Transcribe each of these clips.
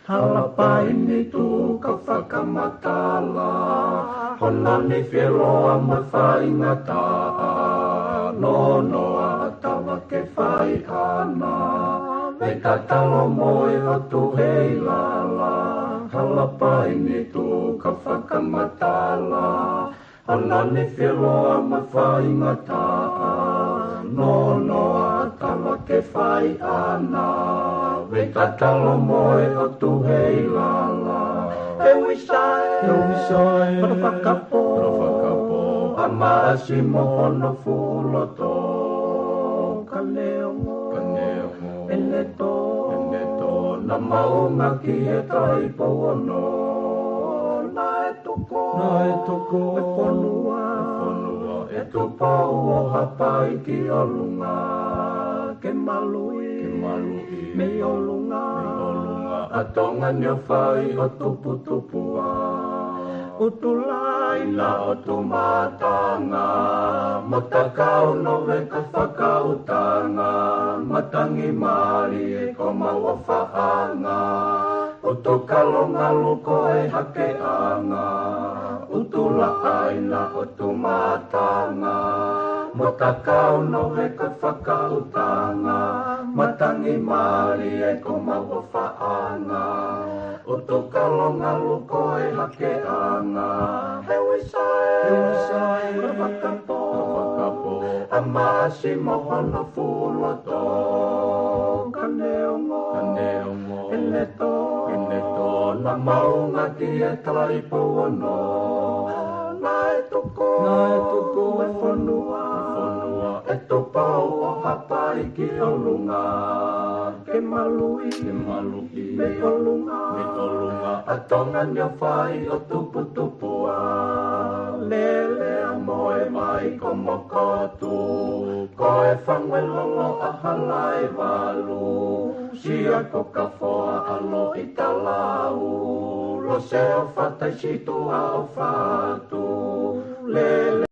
Halapaini tu ka whakamatala, honani whieroa mai whaingata, no noa tawa ke whai ana, me tatalo moe o tu hei lala. Halapaini tu ka whakamatala, honani whieroa mai whaingata, no noa tawa ke whai ana, me tatalo moe o tu hei lala. E wisai, para whakapo, a maasi mohono fuloto. Ka neongo, ene to, na maunga ki e tai pono. Na e toko, e whanua, e tupau o hapai ki o lunga. Ke malui, me o lunga, a tonga nio whai o tupua. O tu laina o tu matanga, mo takau no ve ka whakautanga, matangi mari e ko maua whaanga, o tu kalonga luko e hake anga, o tu laina o tu matanga, mo takau no ve ka whakautanga, matangi mari e ko maua whaanga, o tu kalonga luko e hake anga. He wisai, ka whakapo, a maasi mohono fuloto. Ka neongo, ene to, na maunga ki e tai pono. Na e toko, e whanua, e topau o hapai ki o lunga. Ke malui, me o lunga, a tonga nio whai o tupua. Lele a moe mai ko mokotu, ko e whangwe lolo a halai walu. Sia ko ka whoa alo i talau, lo se o whatai situ a o whatu. Lele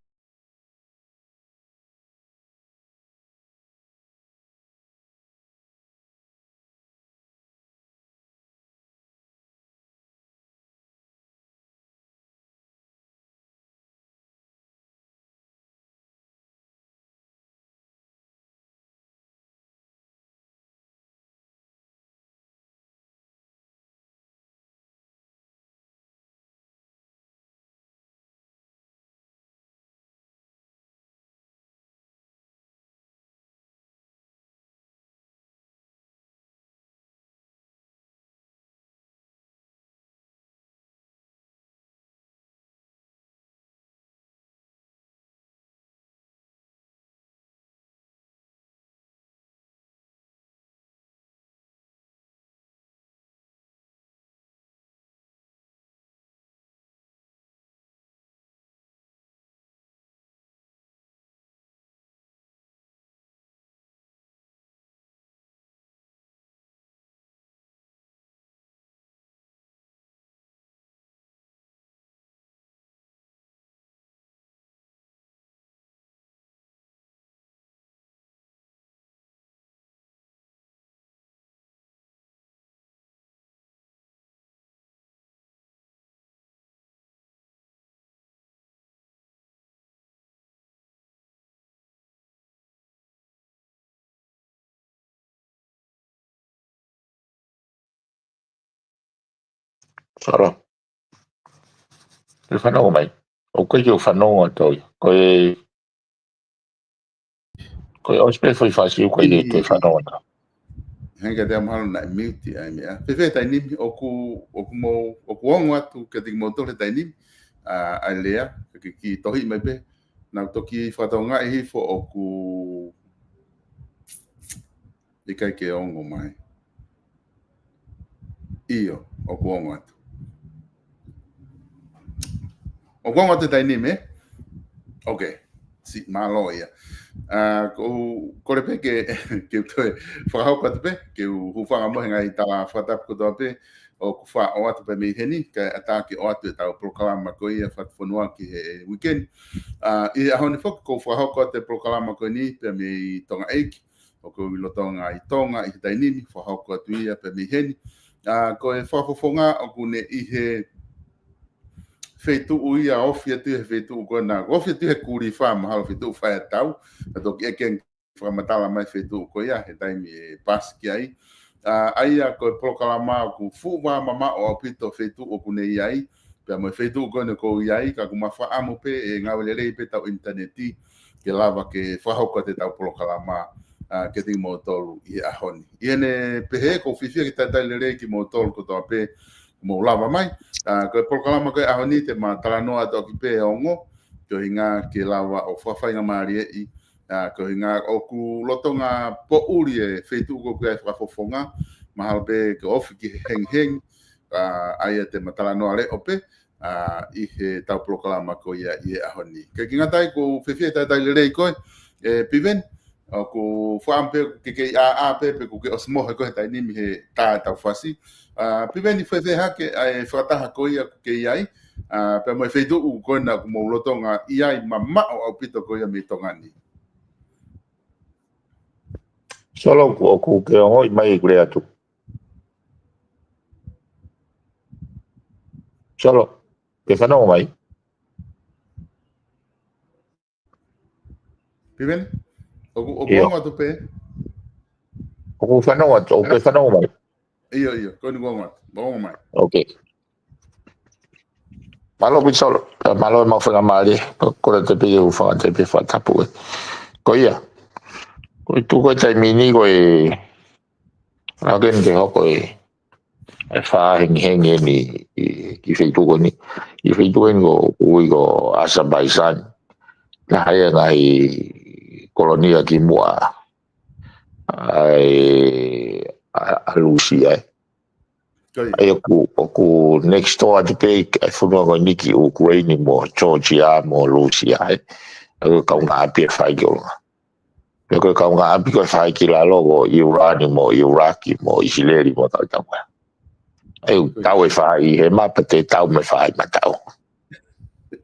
Sara. Le whanau mai. O koe ki o whanau a tau. Koe ospe foi whasiu koe te whanau a. Hanga te amahalo na mute ai mea. Pepe tai nimi oku ongo atu ke te mo tole tai nimi ai lea ki tohi mai pe. Na toki whatau ngai hi fo oku ikai ke ongo mai. Iyo, oku ongo atu. Oku ongo atu tai nimi eh? Okay. Si malo ia. Ko le pe ke toe whakahau katu pe, ke hufanga mohe ngai ta whatap kotoa pe, o kuwha o atu pe mei heni, ka ata ki o atu e tau prokalama ko ia whatwhanua ki he weekend. I ahone whaka ko whakahau ko te prokalama ko ni pe mei tonga eiki, o ko wilotonga i tonga i tai nini, whakahau ko atu ia pe mei heni. Ko e whafofonga o kune i he fetu uia ofia tu he fetu kona ofia tu he kuri fa mahalo fetu fa tau to ke ken fa matala mai fetu ko ia he taimi e pas ki ai ai ko proklama ku fu wa mama o pito fetu o kune ai pe mo fetu kona ko ai ka kuma fa amo pe e ngawele pe tau interneti ke lava ke fa ho ko te tau proklama ke ti mo tolu i ahoni iene pe he ko fifia ki tata le ki mo tolu ko to pe mo lava mai ko proklama ko ahoni te ma talanoa to ki pe ongo ko hinga ke lava o fafainga mari e ko hinga o ku lotonga po uri e feitu ko ko fa fofonga mahal pe ko ofi ki heng ai te ma talanoa le ope i he tau proklama ko ia i ahoni ke kinga tai ko fefia tai le ko e piven o ko fampe ke a pe ko ke osmo ko tai ni mi he ta fasi piveni foi ver hake ai frataha koia ke ai pe mo feitu u kona mo lotonga ai mama o pito koia me tongani Solo ku ke o mai kure atu. Solo ke whanau mai. piveni o gonga tu pe o whanau atu o ke whanau mai. Iyo koni gonga mai. Okay. Malo bi solo, malo mau whanga mali, ko te pe u whanga te pe whatapu. Ko ia. Ko tu ko tai mini ko e agen te hoko e wha hengi ni ki whaitu ko ni. I whaitu ko ngo ui ko Azerbaijan. Na haia ngai kolonia ki mua ai Alusia. Ai ku next door te pe ai whunua ko niki Ukraine mo Georgia mo Lucia ai kau ngā api e whai ki olanga. Ko kau ngā api ko e whai ki la logo Iran mo Iraki mo Israeli mo tau tau. Ai tau e whai he mapa te tau me whai ma tau.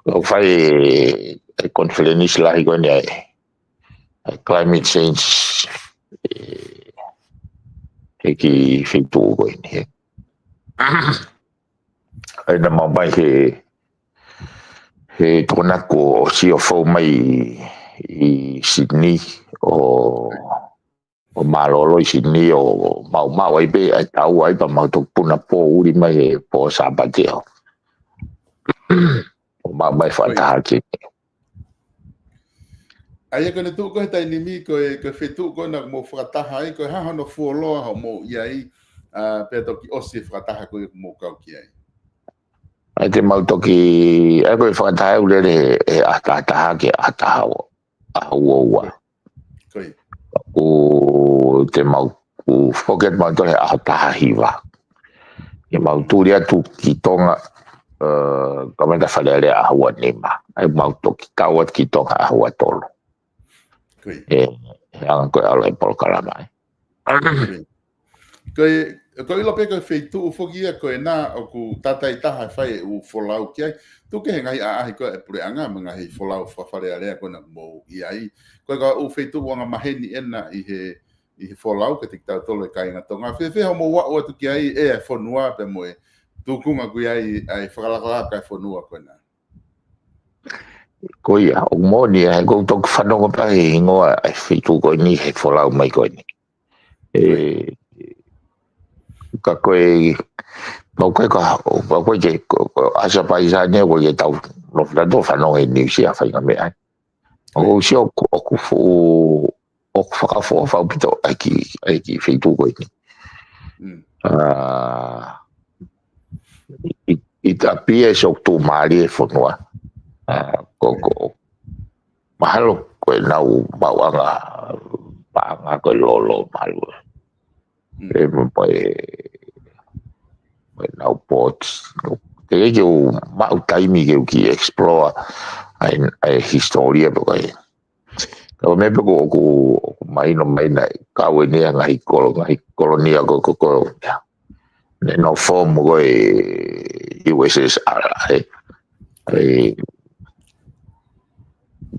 Ko whai conference lahi ko ni ai climate change e ki whitu ko ni. Ai na mai he tona ko si o fo mai i Sydney o Malolo i Sydney o mau ai be ai tau ai pa mau to puna po uri mai po sabateo o mai fata ki ai ko tu ko tai ni mi ko fetu ko na mo fata ai ko ha no folo ho mo ai pe to ki osi fata ko mo ka ki ai ai te mau toki e ko fata u le e ata ke ata wa o te mau o forget mau to he ata hiwa e mau tu ria tu ki tonga kama da falele a wa nema ai mau toki kawat ki tonga a wa tolo ang ko ala por kalamai ko ilo pe ko feitu fogia ko na o ku tatai taha fai u folau ki tu ke ngai a ko e pure anga manga he folau fa fare ale ko na mo ai ko u feitu wanga maheni ena i he folau ke tikta tole kai nga tonga fe mo wa o tu ki ai e fonua pe mo tu kunga ku ai falala ka fonua ko na ko ia o mo ni e ko to whanonga pa e ingoa e whitu ko ni he folau mai ko ni ka koe Pokoknya asa paisanya ko ye tau no do fanong e ni sia fa ngame ai. O si o fa fa bito aki feito ko ni. Itapia so tu mali fonua. Ko mahalo ko nau bawanga ko lolo malu. Nau ports ke mau taimi ke explore ai historia porque kalau me ko mai na kawe ni ngai kolonia ko no form ko USSR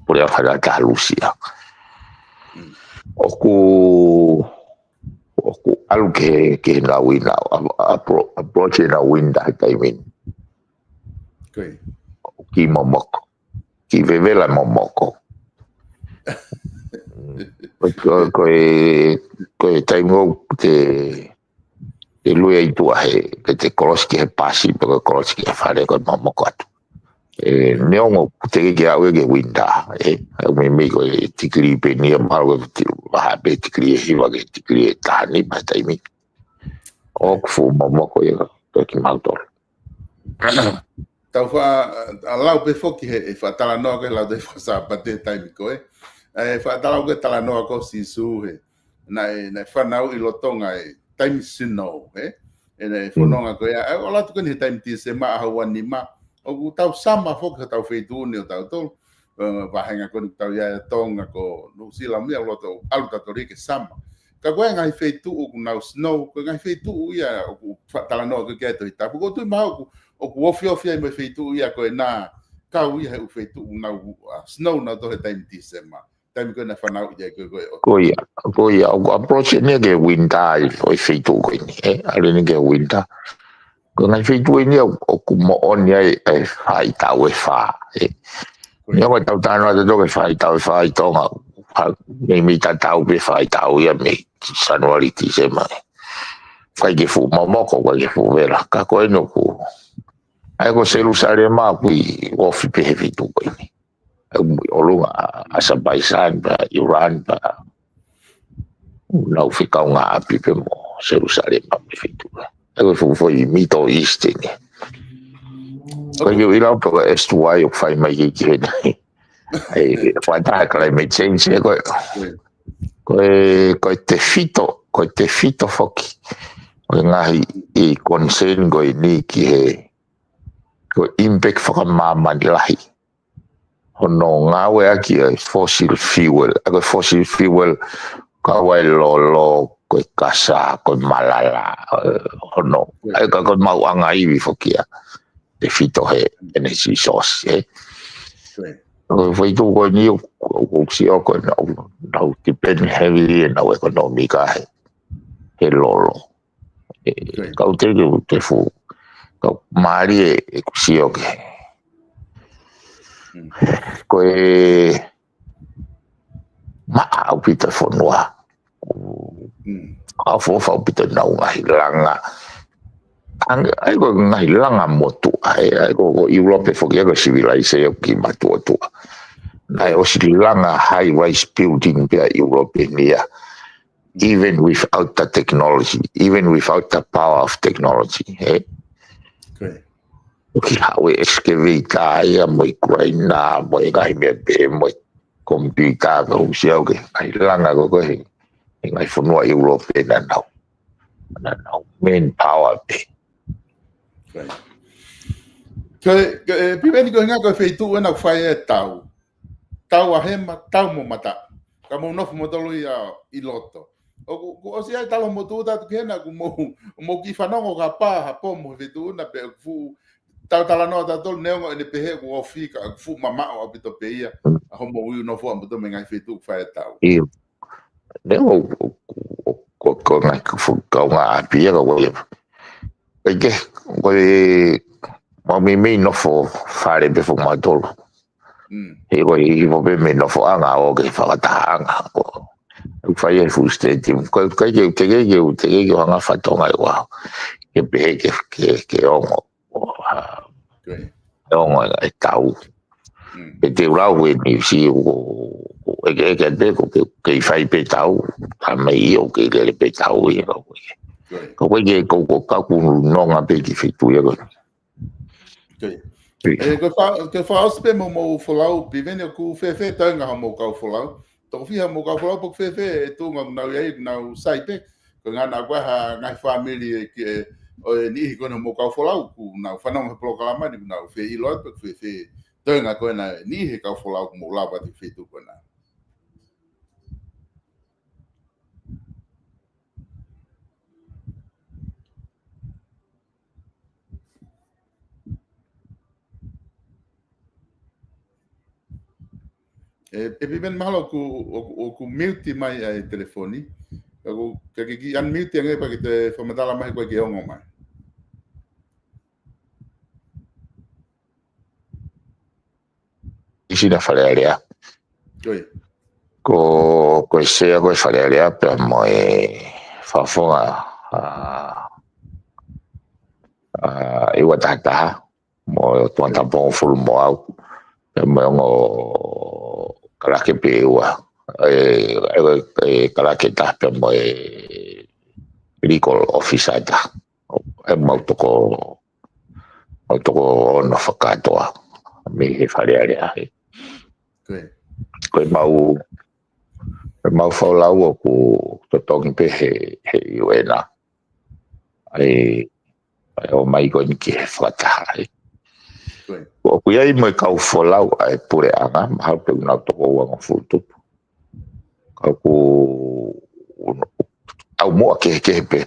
por falar da Rusia algo que na wina approach na winda timing ki momoko ki vevela momoko ko taimo te lui ai tu que te koloski e pasi porque koloski e fare ko momoko atu neongo te ke awe ke winda me ko tikri pe ni malo ha be tikri hiwa ke tikri tani pa taimi ok fu momoko ye ki maltor tau fa alau pe foki e fa tala no ke la de fa sa pate taimi ko fa tala ke tala no ko si su na fa nau I lotonga taimi sino ne fononga ko ya ola tu ke taimi ti se ma hawani ma o tau sama foki tau feitu ni tau to vahenga ko tau ya tonga ko no sila mi lo to alta tori ke sama ka ko ngai feitu o na snow ko ngai feitu ya o tala no ke to ita ko tu ma o ku ofio me feitu ya ko na ka u ya o feitu na snow na to time December time ko na fanau ya ko ya o approach ni ke winter o feitu ko ni ale ni ke winter ko ngai feitu ni o ku mo on ya ai ta we fa yo ko tau tano to ke fa to me tau be fa tau ya me January December fa ke fu momoko ko ke fu vera ka ko no ku ai ko Jerusalem ma ku o fi pe feitu ko ni o lunga Azerbaijan ba Iran ba na fi ka nga api pe mo Jerusalem ma feitu ai ko fu Middle East ni ko yo ila po estuai o fai mai ke ni ai fa ta climate change ko te fito foki o ngai I concern ko ni ki ko impact fa mama lahi hono ngawe aki fossil fuel ka wai lolo ko kasa ko malala hono ai ka ko mau anga I foki ya te fito energy source foi tu ko ni ko si o ko no depend heavily na economica he lolo ka te fu ka mari si o ke ko ma au pita fonua a fo fa pita na unga hilanga ai ko ngai langa motu ai ko Europe fo ke civilization ki matu tu ai o Sri Lanka high rise building be European even without the technology even without the power of technology okay how excavate ai mo Ukraine mo ngai me mo computer ko sia ke ai langa ko ngai fo no Europe na main power ke pipeni ko nga ko feitu na fai tau a hema tau mo mata ka mo no mo tolo ya iloto o si ai talo mo tu ta ke na mo ki fanongo ka pa ha po mo feitu na pe fu tau tala no ta tol neongo ne pe he ko fika fu mama o bito pe ia ho mo u no fu mo to me ngai feitu fai tau Neo ko ngai fu ka nga pia ko ke ko ma mi no fo fare be fo ma tolo e ko be me no fo anga o ke fa ta anga ko fai fu steti ko ke anga fa tonga wa pe ke ongo ongo e tau pe te urau e ni si o ke te ke fai pe tau a mai o ke le pe tau e ko ka ku no nga pe ki fitu e ke fa ospe mo folau pivene ku fe tanga mo ka folau to fia mo ka folau po fe e tu nga na ye na sai pe ko nga na kwa nga family ke o ni ko no mo ka folau ku na fa no pro kalama ni na fe i lot pe fe tanga ko na ni he ka folau mo la ba ti fe tu ko na e piven malo ku mute mai ai telefoni ko ki unmute ngai pa ki te formatala mai ko ke ongo mai isi na fale area ko se ko fale area pe mo fa fonga e watata mo tuan tampon full mo au mo ngo kala ke pewa kala ke ta pe mo recall officer ta mo toko no fakatoa me fale area ko mau falau ko totongi pe he uena o mai ko ni ke fata ko ku ai mo ka falau ai pure anga ha pe na to ko wa futu ka ku au mo ke pe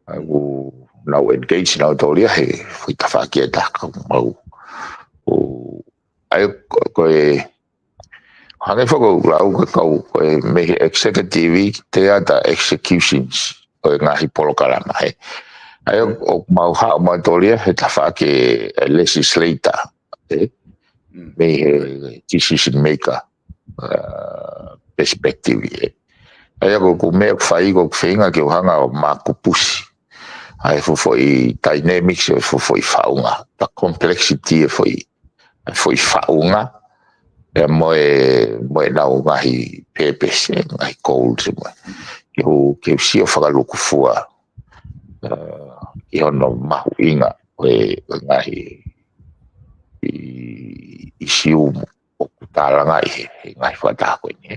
au na engage na to lia he fui ta fa ke ta mau o ai ko hange foko lau ko me executive theater executions o ngahi polokalama he ai o mau ha mo tolia he ta fa ke legislator me decision maker perspective ai ko me fai ko finga ke hanga o makupusi ai foi dynamics foi faunga the complexity foi faunga mo na ngahi pepes ngahi cold ke si o faka luku fua i ono mahuinga ngahi i siu o kutalanga ngahi whatako ni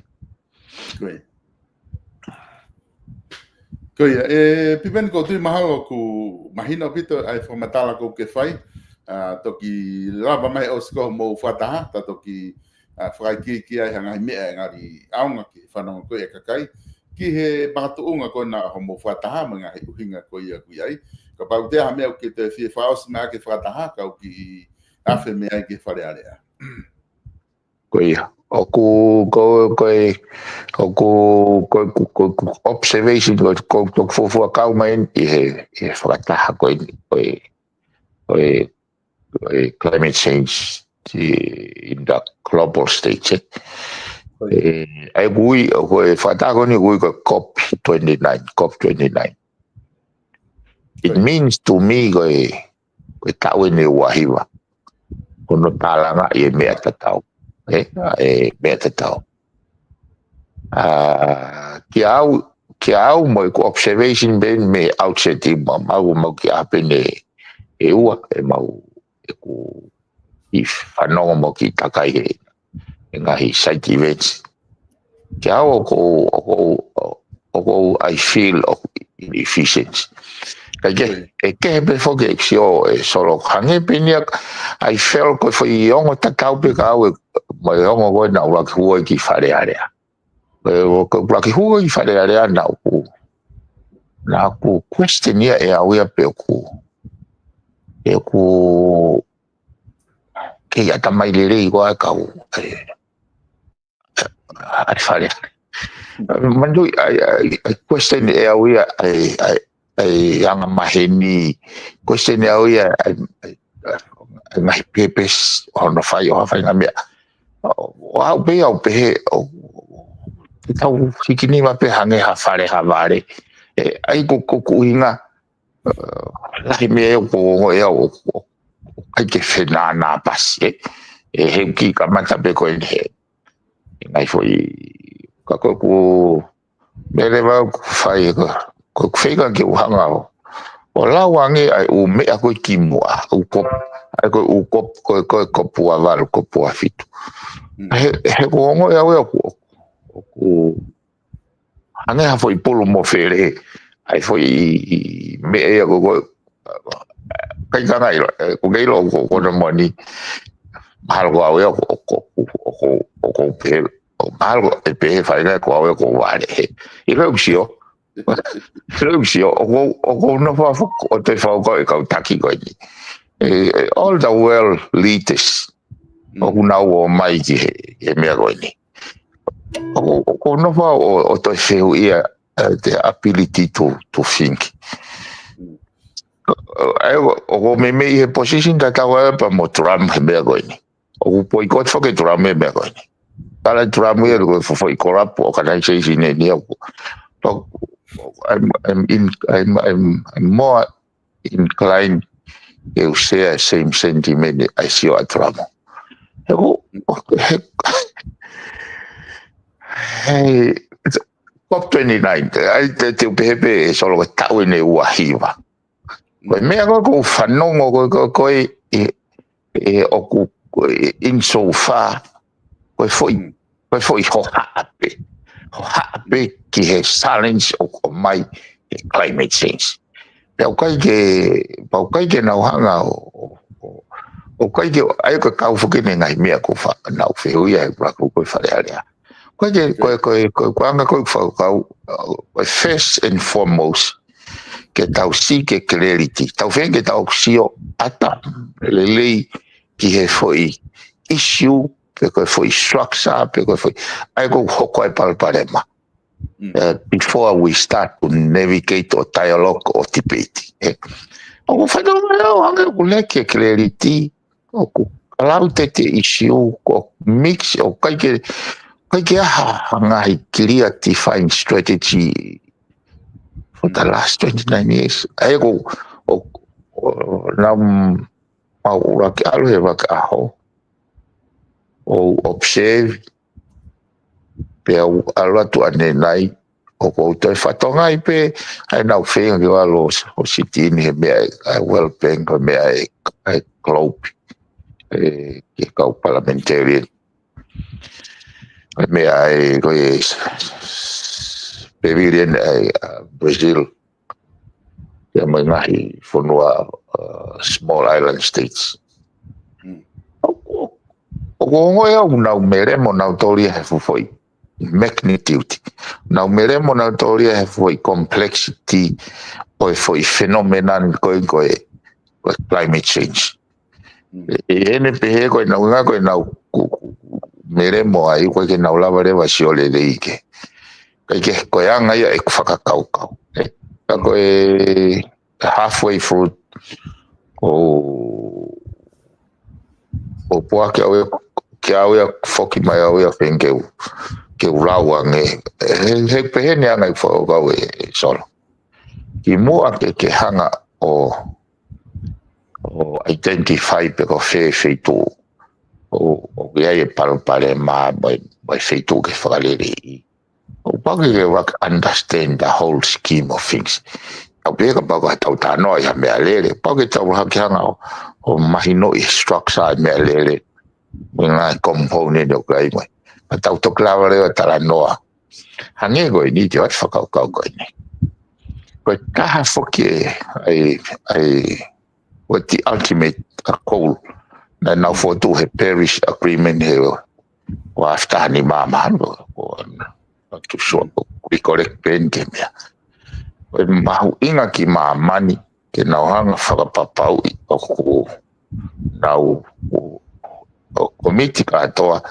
Koia, pipen ko tui mahalo ku mahina pito ai formatala ko ke fai toki lava mai o sko mo whataha ta toki whai ki ai hanga mea ngari aunga ki whanonga koe e kakai ki he mātuunga ko na homo whataha mga he uhinga ko ia kui ai ka pau te ha mea ki te whie whaos mea ki whataha kau ki awhi mea ki wharearea Koia ko observation ko fo kau mai e whakataha ko climate change in the global stage ai gui ko whatako ni gui ko COP29 it means to me ko tau ni wahiwa kono talanga e mea tatau mea tatau ki au mo ko observation ben me outset mau ki apene e ua e mau e ku if whanonga mo ki takai he ngahi site events ki au I feel of inefficiency kage e ke be foge xio e solo hange peniak I felt ko foi ongo takau pe kau mo ongo go na wa ku ki fare area ko ki hu ki fare area na ku question ya e au ya pe ku ke ya tamai lere igual kau ai fare mandu I question e au ya ai anga maheni question e au ya mai pepes ono fai ngamia au pe tau hikini ma pe hange ha fare ai ko inga lai me ko o ai ke fena na pas he ki ka mata be ko he ngai foi ka ko mele va fai ko fega ke hanga o la wangi ai u me ko kimua u ko ai ko pua val ko pua fitu he ko ngo ya ko anga foi polo mo fere ai foi me ko kai ngai ko ngai lo ko no moni algo ko pe algo pe fai ko ko vale e Lucio, o no fa o te fa ko taki ko ni. All the world leaders o na o mai ki he me ko ni. O no fa o te feu ia the ability to think. O me he position that I pa mo Trump me ko ni. O poi ko fa ke Trump me ko ni. Para Trump e ko foi corrupt organization ni o I'm more inclined to share same sentiment I see at Trump. Hey, COP29, I te pepe solo tau ne wahiva. Ko me ko fanongo ko o in so far ko foi happy. Happy ki he challenge o mai climate change. Pau kai ke na hanga o kai ke ai ko kau fuki ngai mea ko fa na feu ia pra ko fa rea. Ko anga ko fa kau first and foremost ke tau si ke clarity. Tau fen ke tau sio ata lei ki he foi issue because foi structure because foi I go hoko e palparema before we start to navigate or dialogue or debate o fenomeno anga kuleke clarity o kalau te issue ko mix o kai ke hanga clear defined strategy for the last 29 years I go nam maura ke alo e waka aho o observe pe alwa tu anenai o ko to fatonga ipe ai na fenga ke walo o sitini me ai well paying me ai globe ke ka parliamentarian me ai ko Brazilian Brazil ya mengahi fonua small island states o ya una meremo na autoria foi magnitude na meremo na autoria foi complexity o foi phenomenon ko climate change NPE ko na meremo ai ko ke na lava reva siole deike ke ko anga ya e fakakau ko halfway through o poa ke au foki mai au fenge ke urawa he pehene anga fo gawe solo ki mo ke hanga o identify pe ko feito o ya e pare ma by feito ke fagalere o pagi ke understand the whole scheme of things au pe ka ba ta ta no ya me alere pagi ta wa ke hanga o mahino structure me alere una component o kai mai ta auto clava le ta noa hange go ni te fa ka go ni ko ta foki ai what the ultimate goal na now for to have Paris agreement here wa after ni mama o to show we correct pen ke me ma inga ki mani ke na hanga fa papau o na o komiti ka toa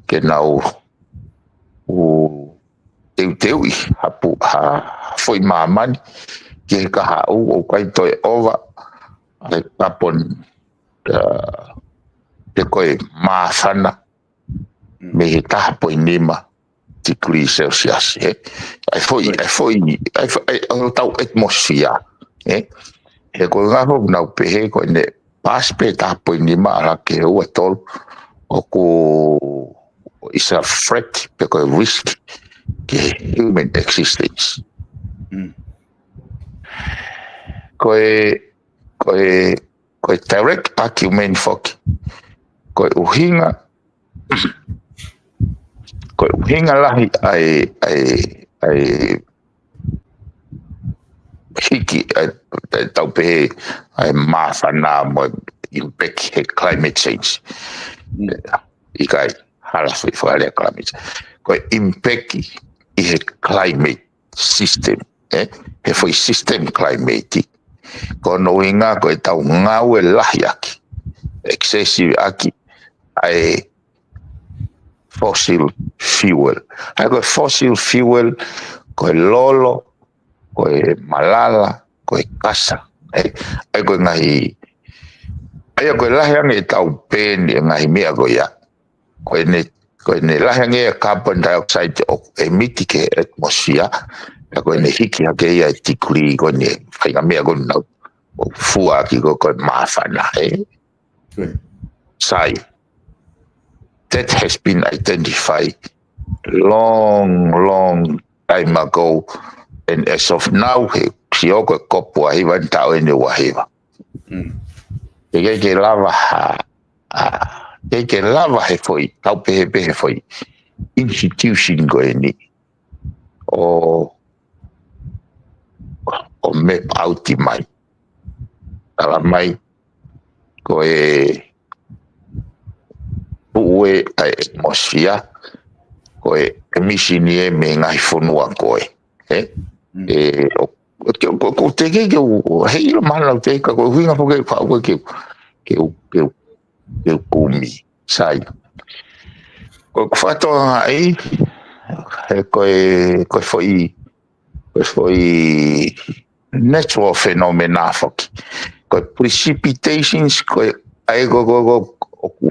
ke na o teui hapu foi mamani ke ka o kai toi over le tapon te koe māwhana me he taha po inima degrees Celsius ai foi tau atmosphere he ko ngafo na pehe ko ne paspe ta po ni ma ke o tol o ko is a threat because risk ke human existence ko direct argument fok ko uhinga lahi ai hiki tau pe ai mawhana mo impact climate change ikai hala fui whare climate ko impact i he climate system he foi system climate ko no inga ko tau ngau lahi aki excessive aki ai fossil fuel. Ako fossil fuel ko lolo, ko malala, ko kasa. Ako ngai ko lahang tau pen ngai mi ako ya. Ko ne lahang carbon dioxide emit ke atmosphere. Ako ne hiki ke ya tikuri ko ne kai mi ako na fua ki ko mafana sai. That has been identified long time ago, and as of now, Kyogo Kopua even tau in the Wahiva. They get lava hefoi, tau pehe hefoi, institution going or map out the mai. Alamai go uwe atmosphere ko emission ye me ngai fonua ko ko te ke hei lo mana te ka ko hinga fo ke kumi sai ko fato ai ko foi natural phenomena fok ko precipitations ko ai go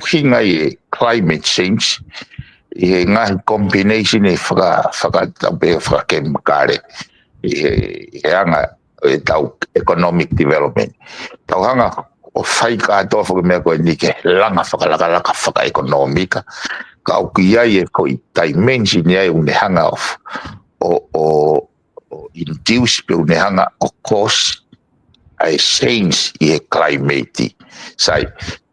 hinga e climate change e nga combination e fra kemikale e anga e tau economic development tau hanga o fai ka to fo me ko ni ke langa faka economica ka o kia e ko dimension e un hanga of o induce pe un hanga o cause a change e climate sai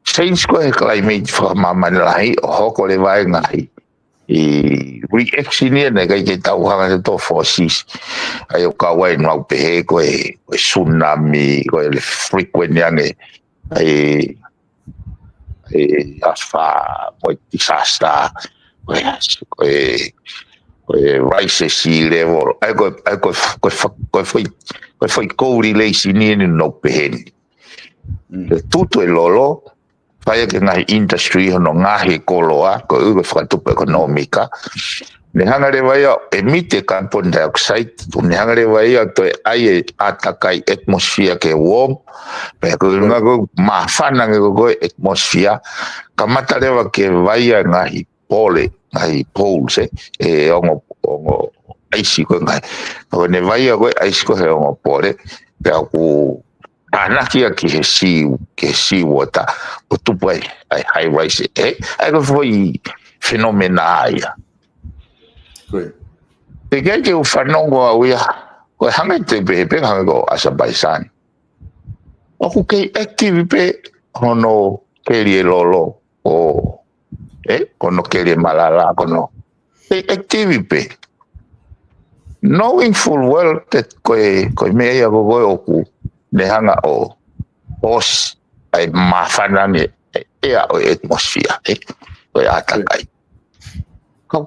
change ko climate for mamanai o hoko le vai ngai e reaction ne ga ke tau hanga to forces ai o ka wai no pe ko tsunami ko le frequent yang ai afa ko disaster ko rise sea level ai ko foi correlation in no pe tutto e lolo fai que ngai industry no ngahi koloa ko ugo fatupa economica ne hangare vai emite carbon dioxide ne hangare vai to ai atakai atmosphere ke warm pe ko ngago mafana ngo atmosphere kamata leva ke vai ngahi poles ongo aisi ko ngai ko ne vai go aisi ko he ongo pole pe ko anakia ki he water o tupu ai high rise ai ko foi fenomena ia te ke o fanongo awia ko hanga te be hanga go asa baisan o ku ke active pe hono ke lolo o kono ke malala kono active pe knowing full well that ko me ia go o ku ne hanga o os ai mafana ne o atmosphere o atakai ka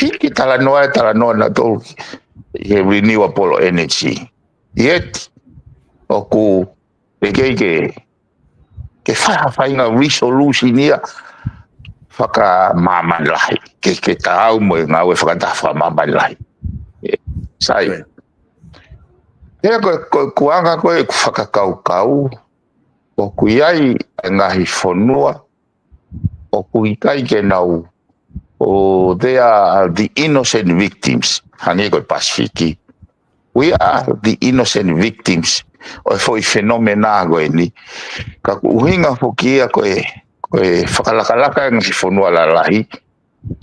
hiki tala noa na to he renewable energy yet o ku ke fa nga resolution ia faka mamanlahi ke tau mo nga we faka ta fa mamanlahi sai ko kuanga ko whakakau o kuiai ngahi whanua o kuikai ke nau o they are the innocent victims. Hangi ko Pasifiki. We are the innocent victims. O foi fenomena go ni. Ka uhinga fokia ko whakalakalaka ngi whanua la lahi.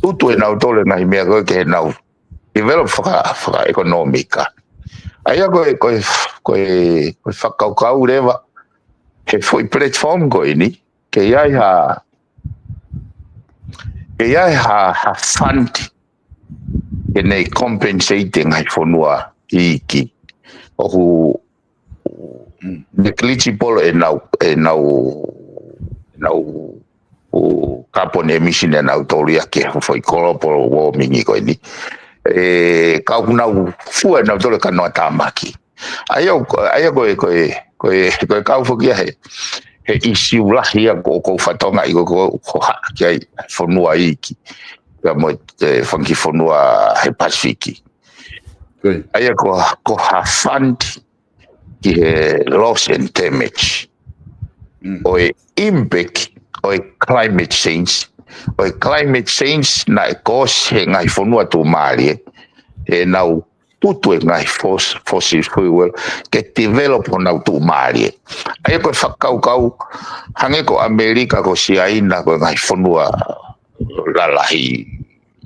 Tutu e nau tole ngai mea koe ke nau develop whaka ekonomika. Aia koe whakaukau rewa he foi platform koe ni ke iai ha fund ke nei compensate ngai whanua iki. Ohu negligible e nau o carbon emission e nau toria ke foi global warming i koe ni. Kau nau fua nau tole ka noa tāmaki. Aia koe kau whukia he issue lahi a ko whatonga i ko haka ki ai whanua iki. Ka mo whanki whanua he Pasifiki. Aia ko ha fund ki he loss and damage. O e impact o climate change. O climate change na e kos he ngai whanua tū maari e nau tutu e ngai fossil fuel ke develop o nau tū maari. Aia koe whakaukau hange ko Amerika ko siaina ko ngai whanua lalahi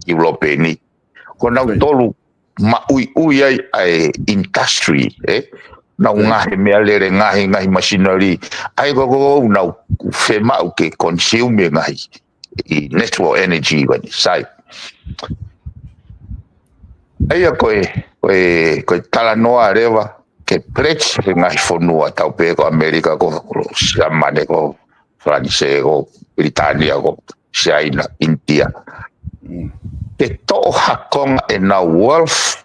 Europeni. Ko nau tolu ma ui ai industry nau ngahe mea lere ngahi machinery ai ko nau whemau ke consume ngahi i natural energy wani sai aia koe tala noa rewa ke pledge he ngahi whanua tau pe ko Amerika ko Siamane ko France ko Britania ko China India ke to'o hakonga e na wealth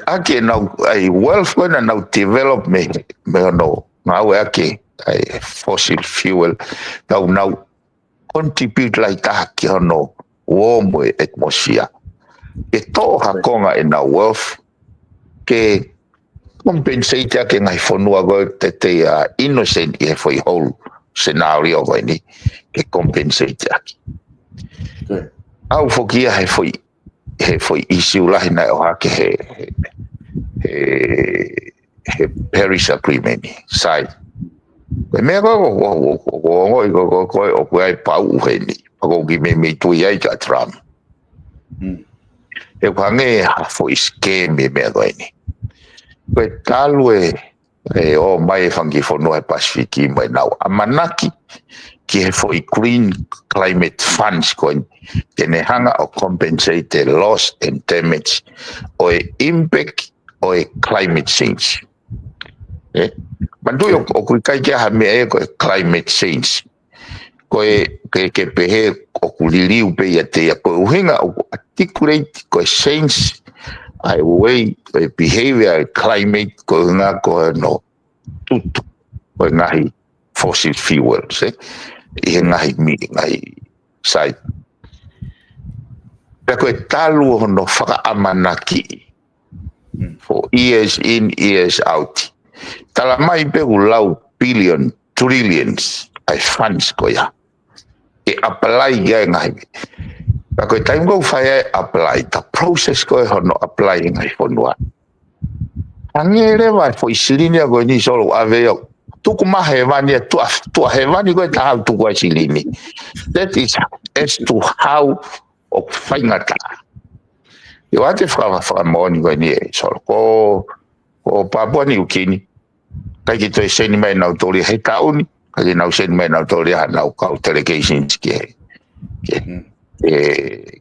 ake nau ai wealth when nau development me no ngau ake ai fossil fuel nau contribute like that ki no warm atmosphere ke to hakonga e na wealth ke compensate ke ngai whanua go te innocent e foi whole scenario go ni ke compensate ake au fokia he foi issue lahi na o hake he Paris Agreement sai me ko ai pau he ni ko ki me tu ai ka Trump e pange foi scheme me go ni ko talwe o mai fangi fo no Pasifiki mai nau amanaki ki foi green climate funds going tene hanga o compensate the loss and damage o impact o climate change mandu o kai ke ha me ko climate change ko ke pehe o kulili u pe te ko hinga o articulate ko change ai way behavior climate ko nga ko no tutu ko ngai fossil fuels i ngai sai ko talu no whaka amanaki for years in years out tala mai pe ulau billion trillions ai funds ko ya e apply ya ngai ko time go fire apply the process ko no apply ngai fonua angere va foi silinia go ni solo aveo tuku mahevani tu hevani ko ta tu ko silini that is as to how of faingata yo ate fra moni ko ni solo ko Papua New Guinea kai ki to seni mai na tori he tauni kai na seni mai na tori ha na ka delegations ke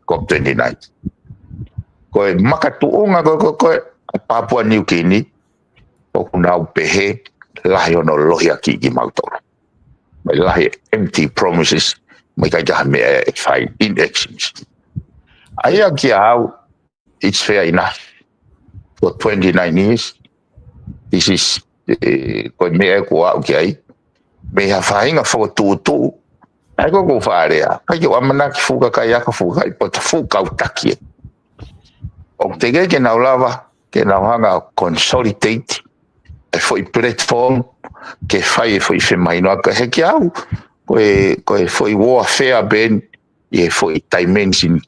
COP29 ko makatu unga ko Papua New Guinea o kuna pehe lahi ono lohi aki ki mautoro. Mai lahi empty promises, mai kai jaha me fai inactions. Aia ki au, it's fair enough. For 29 years, this is, koi mea ko au ki ai, me ha whainga whaka tūtū, ai ko whaarea, kai ki wamanaki fuka kai aka fuka kai pota fuka au takie. O te ke nau lava, ke nau hanga consolidate, foi platform ke fai foi fe mai no ka he ki au ko foi warfare ben e foi dimension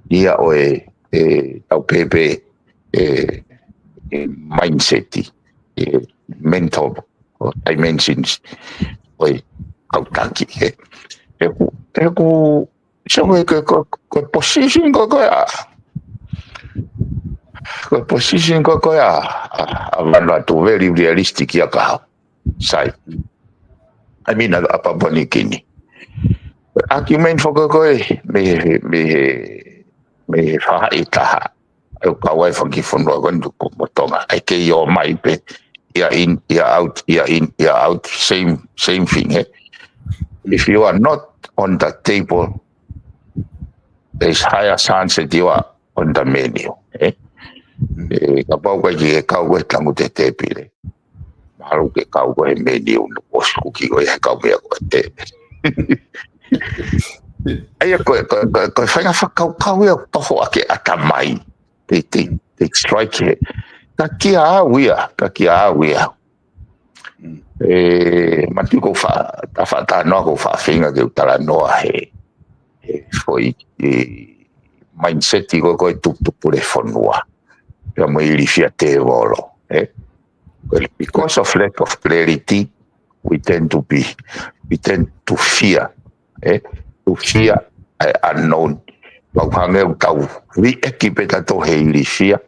ia o tau pepe mindset mental dimensions oi kautaki ku so ko position ko position ko avana to very realistic ya ka sai I mean apa boni kini argument for ko me fa itaha eu kawai faki fono gandu ko motonga ai ke yo mai pe ia in ia out same thing if you are not on the table there's higher chance that you are on the menu ka pau ka je ka ko tangu te pile malu ke ka ko menu no posku ki ko ya ka me ko te ai ko fanga fa ka ya to ake atamai they strike it kakia wia matuko fa ta no ko fa finga ke tala no he foi mindset ko tu pure fonua ya mo ili fiate volo because of lack of clarity we tend to fear unknown Pangeu tau we equipe to heili fear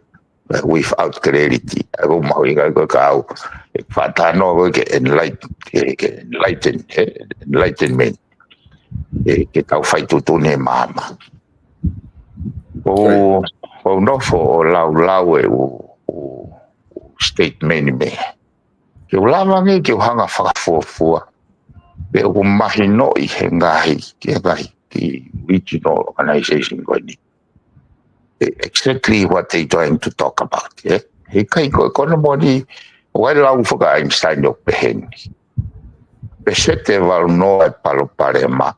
without clarity. Ako mahuinga ko kau fatano ko ke enlightenment. Ke tau fai tutune mama. O no fo lau o statement me. Ke ulama nge ke hanga whakafua. Ke o mahino I hengahi ke ngai the regional organization going exactly what they're trying to talk about. He kai ko economy well for Einstein yok behen. Besete val no palo parema.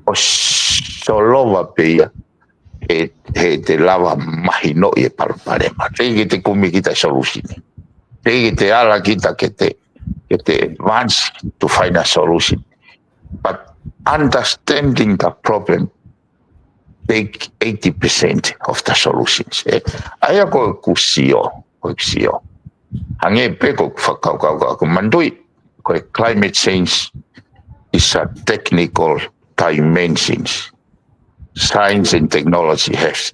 O solova pe te lava mahino e palo parema. Te te kumi kita solution. Te ala kita que te advance to find a solution. But understanding the problem take 80% of the solutions. Aya ko kusio. Hange pe ko fakau mandui ko climate change is a technical dimensions. Science and technology has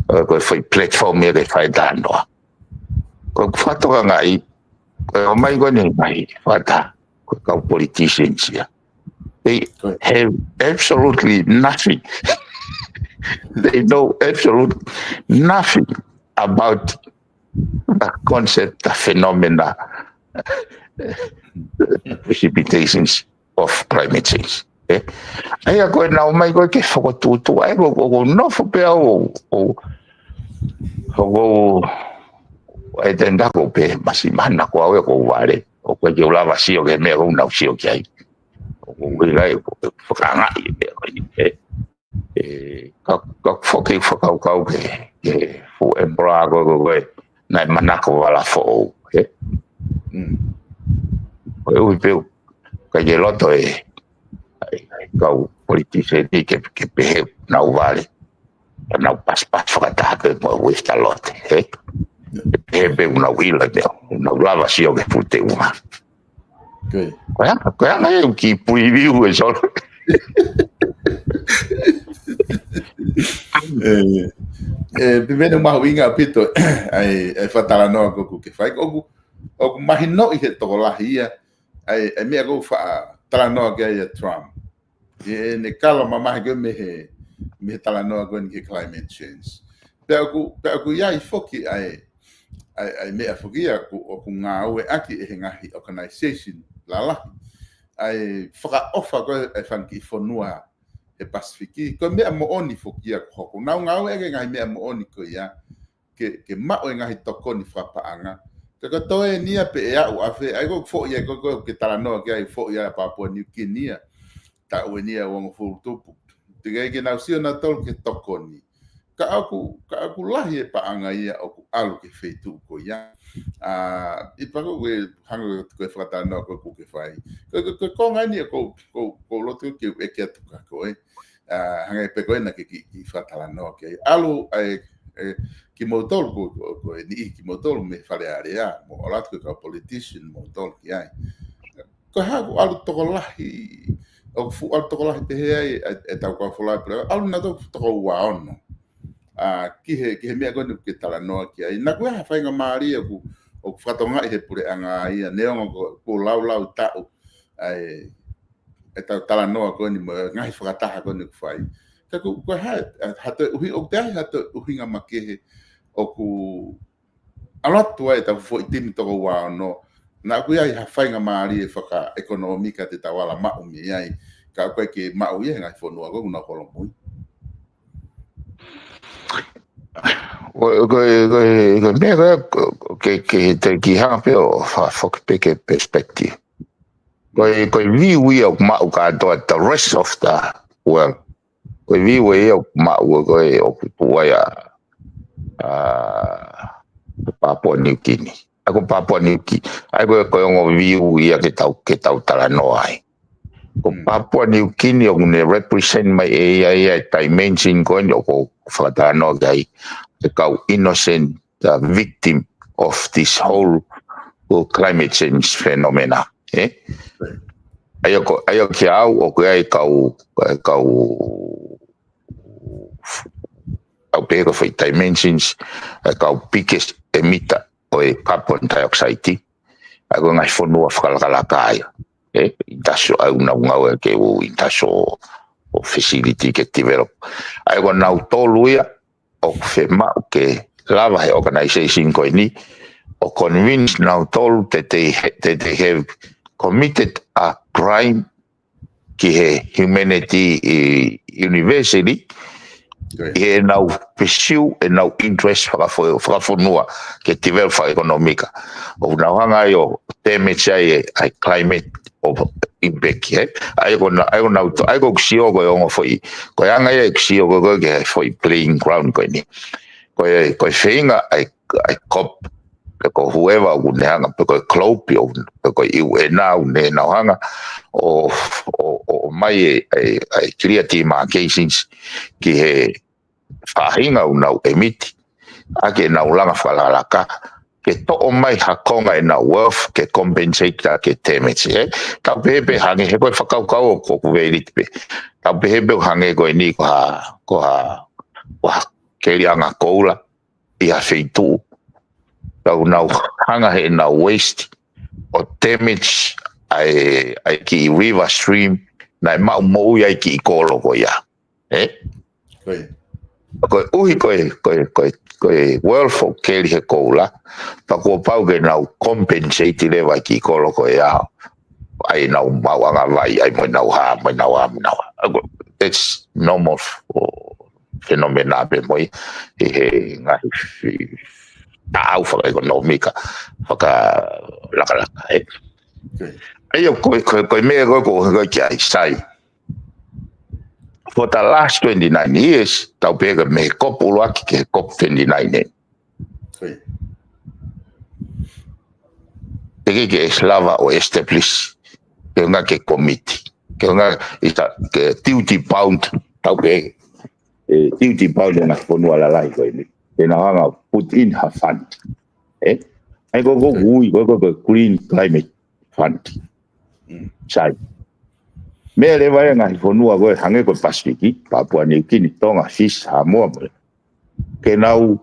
ko foi platform e fai dano. Ko fato ngai ko mai ko ni mai fata ko politicians ya. They have absolutely nothing. They know absolutely nothing about the concept, the phenomena, precipitations of climate change. Ai ko na mai ko ke fo tu ai ko no fo pe o ai tenda ko pe masimana ko au ko vale o ko ke la vacío que me un naucio que hay o fokanga ka foki fokau ke fu embra go na manako wala fo o pe ka je loto ka politician que pe na vale na pas fokata ke mo wista lote pe una wila una lava si o que fute uma Kaya yung preview solo. Primeiro mahuinga pito ai fatala no ko ke fai ko mahino I to lahia ai me go fa tala no ke Trump. Ne kala mama ke me tala no ko ke climate change. Pero ya I foki ai me afoki ko ngau aki ngahi organization lala ai faka ofa ko fanki fonua Pasifiki ko me mo oni fokia ko na ngau ngai me mo oni ko ya ke ma o ngai toko ni frapa anga ko to ni pe ya o afe ai ko fo ya ko ke tala no ke ai fo ya Papua New Guinea ta o ni o fo tupu te ke na usio na tol ke toko ni ka aku lahi e paanga ia o ku alu ke feitu ko ia I pako we hango ko fata no ko ku ke fai ko ngani ko lotu ke e ke tu ka ko hanga pe ko na ke ki fata no ke alu ki motol ko ni ki motol me fale area mo olat ko politician motol ki ai ko ha ko alu to lahi o fu alu to lahi te he e tau ko fola pero alu na to wa ono ki he mea kone ke tala noa ki ai. Nā koe hawhainga maari o ku whatonga I he pure anga ia neonga ko lau tau e tau tala noa kone mo ngahi whakataha kone ku whai. Ka ku hato uhi o te ai hato uhinga makehe o ku anatua e tau fo itimi toko wao no. Nā koe ai hawhainga maari e whaka ekonomika te tawala maumi ai. Ka koe ke mau ia ngahi whanua koe kuna kolomui. Ki hanga pe o whakapeke perspective. Koe viu ia o mau katoa the rest of the world. Koe viu ia o mau koe o kutuaia Papua New Guinea. Ako Papua New Guinea. Ai koe ongo viu ia ke tau tala noa ai. Ko Papua New Guinea o ne represent mai ia dimension koe o ko whakatala noa kai. The innocent victim of this whole climate change phenomena. Ayo ki au o koe ai kau pego for dimensions kau biggest emitter o carbon dioxide. Ako ngai whanua whakalakalaka aia. Intaso au ngau ke o intaso facility ke develop. Ayo nau tolu ia o FEMA ke lava he organization ko ni o convinced now told that they have committed a crime ki he humanity university e now pursue e now interest whakafonua ke develop economica o now hanga yo damage ai climate of impact ai go ksio go ongo foi ko hanga ye ksio go ke foi playing ground ko ni ko feinga ai cop ko whoever would hanga ko clopio ko e now ne now hanga o mai ai creative markings ki he fahinga una emit ake na ulanga falalaka ke to mai hakonga na worth ke compensate ke damage ta bebe hange he ko whakaukau ko kuverit pe ta bebe hange ko ni ko ke rianga koula ia feitu ta una hanga he na waste o damage ai ki river stream na mau mo ia ki kolo ko ya ko uhi ko world for keli he koula pa ko pau ke na compensate le va ki kolo ko ya ai na mau anga vai ai mo na ha that's normal phenomena pe mo ngai au fa economica fa la ai ko me ko ki sai for the last 29 years, tau pega me kopulo aki ke COP29 Tege ke eslava o establish ke nga ke committee. Ke nga ke duty bound tau pega. Duty bound na fonua la lai ko ini. Ke na hanga put in her fund. Ai go green climate fund. Sai. Me le vai ngai fonua go hange ko Pasifiki Papua New Guinea Tonga Fish Samoa ke nau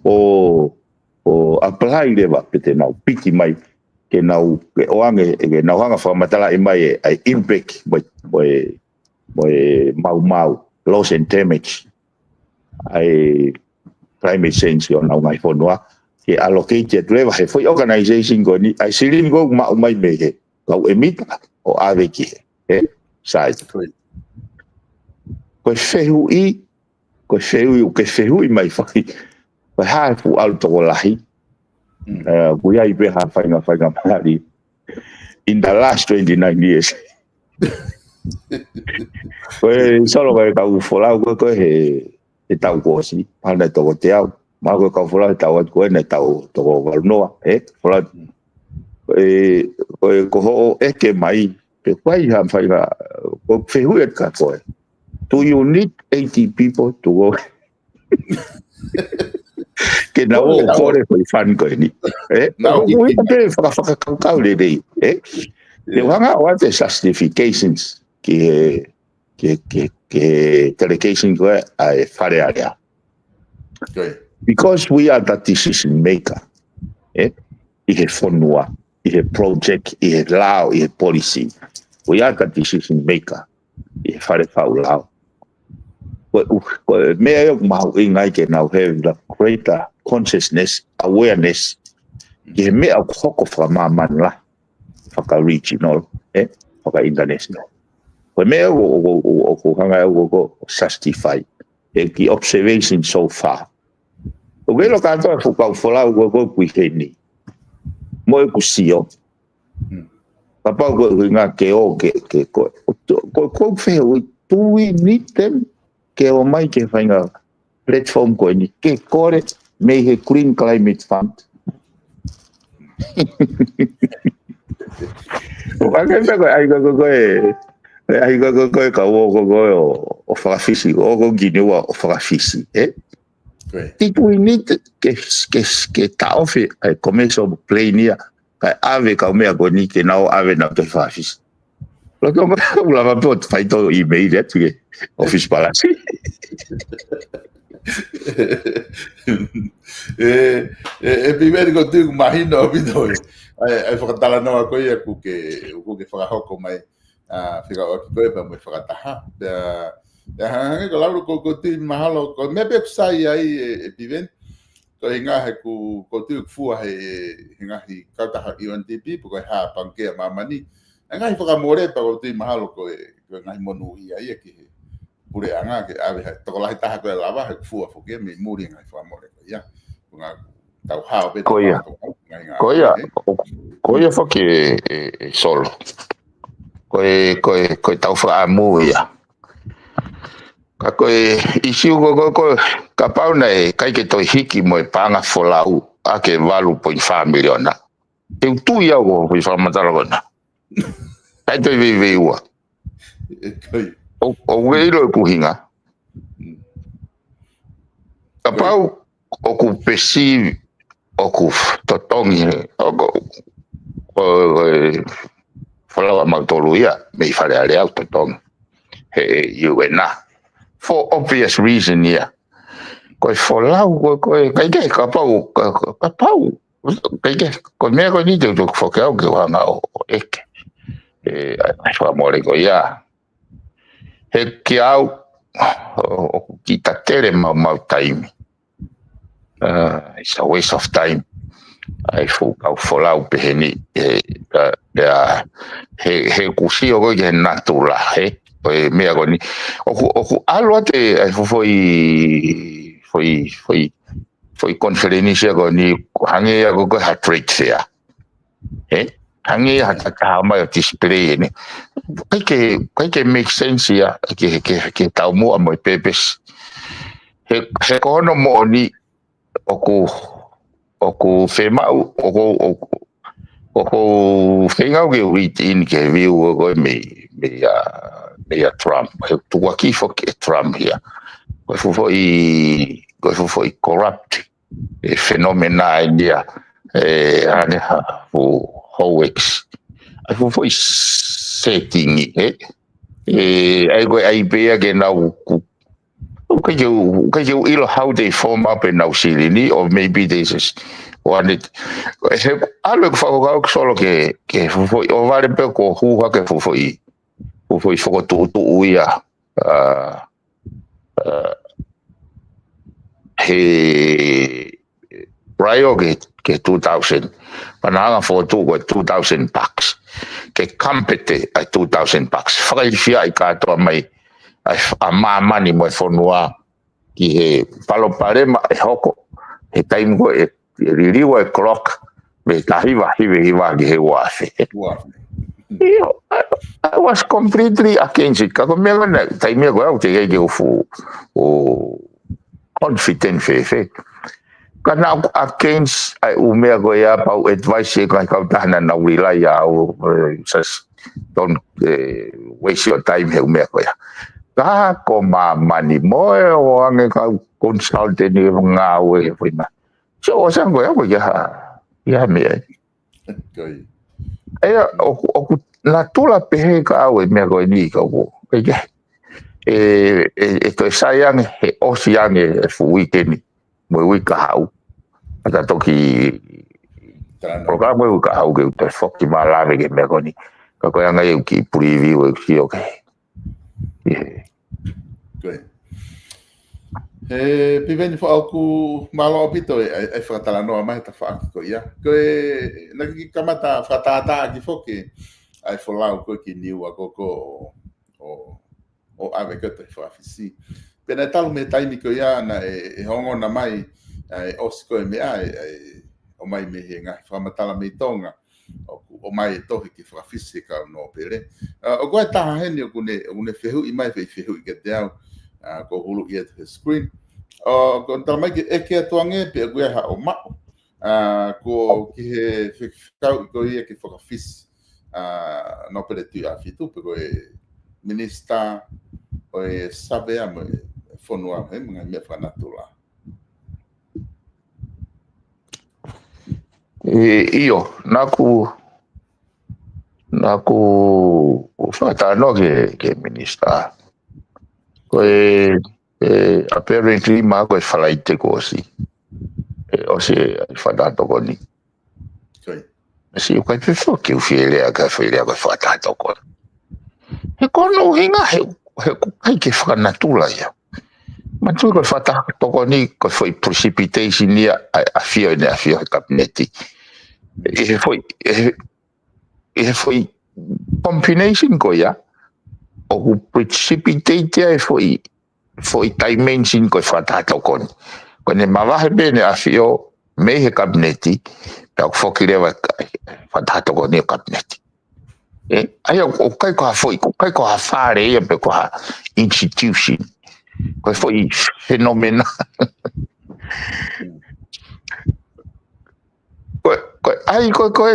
o apply le va pete nau piki mai ke nau ke oange ke nau hanga fa matala I mai ai impact boy mau loss and damage ai climate change yo nau ngai fonua ke allocated le va foi organization go ni ai silin go mau mai me ke kau emita o ave ki sai ko fehui mai fai ko ha fu alto lahi ko ya ibe ha fai ngapari in the last 29 years ko solo ko ka fola ko he e tau kosi pana to te au ma ko ka fora tau ko ne tau to valnoa fora ko ho ke mai pe pai ha fai ga ko fehu e ka ko do you need 80 people to go que na o kore foi fan ko ni na o te fa ka le dei te wanga o te justifications que delegation go ai fare area because we are the decision maker i fonua i project i law i policy we are the decision maker i fare faulao me ai mau ingai ke now have the greater consciousness awareness ke me a hoko fra man la faka regional faka international ko me o hanga o justify ki observation so far o velo canto fo fola o weekend mo ku sio papa ko nga ke o ke ko fe do we need them que o mai que fainga platform ko ni que kore me he green climate fund o agenda ko ai go ka o farafisi o gini o farafisi did we need que taofe ai começo a plania ka ave ka me ko ni que não ave na te farafisi lo que o lava pot fai to email que office palace primeiro que eu imagino ouvindo ai fakatala no ko ia ku ke fakahoko mai fica o que para me fakataha ko lauro ko tu mahalo ko me pe sai ai piven ko hinga he ku tu fu hinga hi kata i UNDP porque ha panke mamani ngai fakamore pa ko tu mahalo ko ngai monu ia ki pure anga ke ave to la ta ko lava he fu fo ke me muri ngai famore ya nga tau ha be koia fo ke solo ko tau fa mu ya ka ko isi ko ka pauna kai ke to hiki mo panga folau a ke valu po familiona te tu ya go fa matalona ai to vive ua o weiro ku hinga ka pau o ku pesi o ku totongi o fala matoluia me fale ale autotong he UNA for obvious reason ya ko folau ko kai ka pau kai ko me ko ni de ko ka o ke wana o ek ai fa mole ko ya he ki au o kita tere mau time it's a waste of time ai fu au folau peheni he kusi o ge natura he me agoni o alo te ai foi conferencia goni hange ya go hat-trick ya hange ha mai display ne kai ke make sense ya ke tau mo mo pepes he kono mo ni o fema o fenga o in ke viu go me Trump tu aqui fo que Trump ya foi corrupt phenomena india ane o hoax foi setting ai be again now okay you ilo how they form up in now silini or maybe this is one it algo fago solo que foi o vale pouco hu que foi fogo tu uia he raio que 2000 pananga for 2000 bucks que compete a 2000 bucks fai fia ka to mai a mani mo fonua ki he palo parema hoko he time go ririwa clock me tahiva hiva ki he wafe I was completely against it. Kako me na time go out te ge fu o confident fe kana against ai umea go ya pau advice ka tahana na wila ya o don't waste your time he umea go ya ka ko mani mo o ange ka consultant ni nga we fina so sang go ya me Koi. o na tula pe ka we me go ni ka go to sayang he o siang e fu weekend mo wika hau ata toki programa eu ka hau ke te foki malave ke me go ni ka ko anga eu ki preview e ki okay Piveni fo aku malo pito e fratala no mai ta fa ko ia ko na ki kamata fratata ki foki ai fo lau ko ki niu a ko o ave que te fa fisi pena tal me tai ni ko ia na e hongo na mai ai osko e me ai o mai me hinga fa matala me tonga o mai to ki fa fisi ka no pere o ko ta heni o ne fehu i mai fehu i get down ko hulu ia te screen o ko ta mai ke e tuange pe ko ha o ma ko ki he fikau ko ia ki fa fisi no pere tu a fitu pe ko minister o sabe a mo fonua he mga me fa natula io naku fata no ke minister ko apparently ma ko falaite ko si o se fata to ko ni si ko pe fo ke fiele ka fata to ko e kono hinga he kai ke fa natula ya ma tu ko fata to ko ni ko foi precipitation ni a fio kabineti e foi combination ko ya o precipitate foi dimension ko fata to ko ne ma bene a fio me he kabineti ta ko ki leva fata to ko ni kabineti ai o kai ko fare e pe ko institution ko foi fenomenal ai ko ke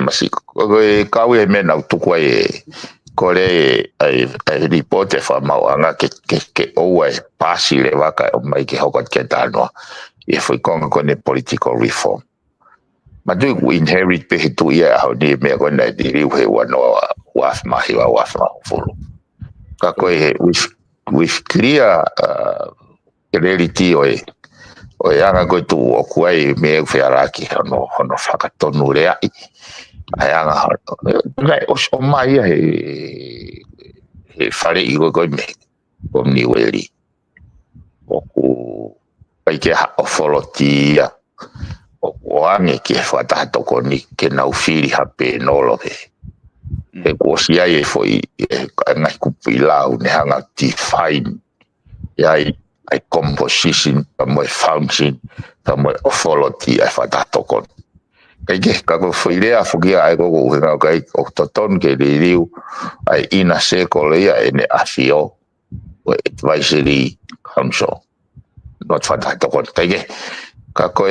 masi ko ka we me na tu ko ko le ai report fa ma anga ke o e pasi le va ka mai ke ho ke tano e foi con ne political reform ma do inherit pe tu ia ho ni me ko na di ri he wa no was ma full ka ko with clear reality o anga ko tu o kuai me fe araki no fakatonu le ai anga o mai e fare i go me o ni weli o ku pai ke o folotia o ange ke fata to ko ni ke na ufiri hape no lo e ko sia e foi ngai ku pilau ne hanga define ai composition my function my authority ai fata to ko ke ka ko foi le a fugi ai go ga kai o toton ke riu ai ina se ko le ai ne afio o advisory council not fata to ko ke ka ko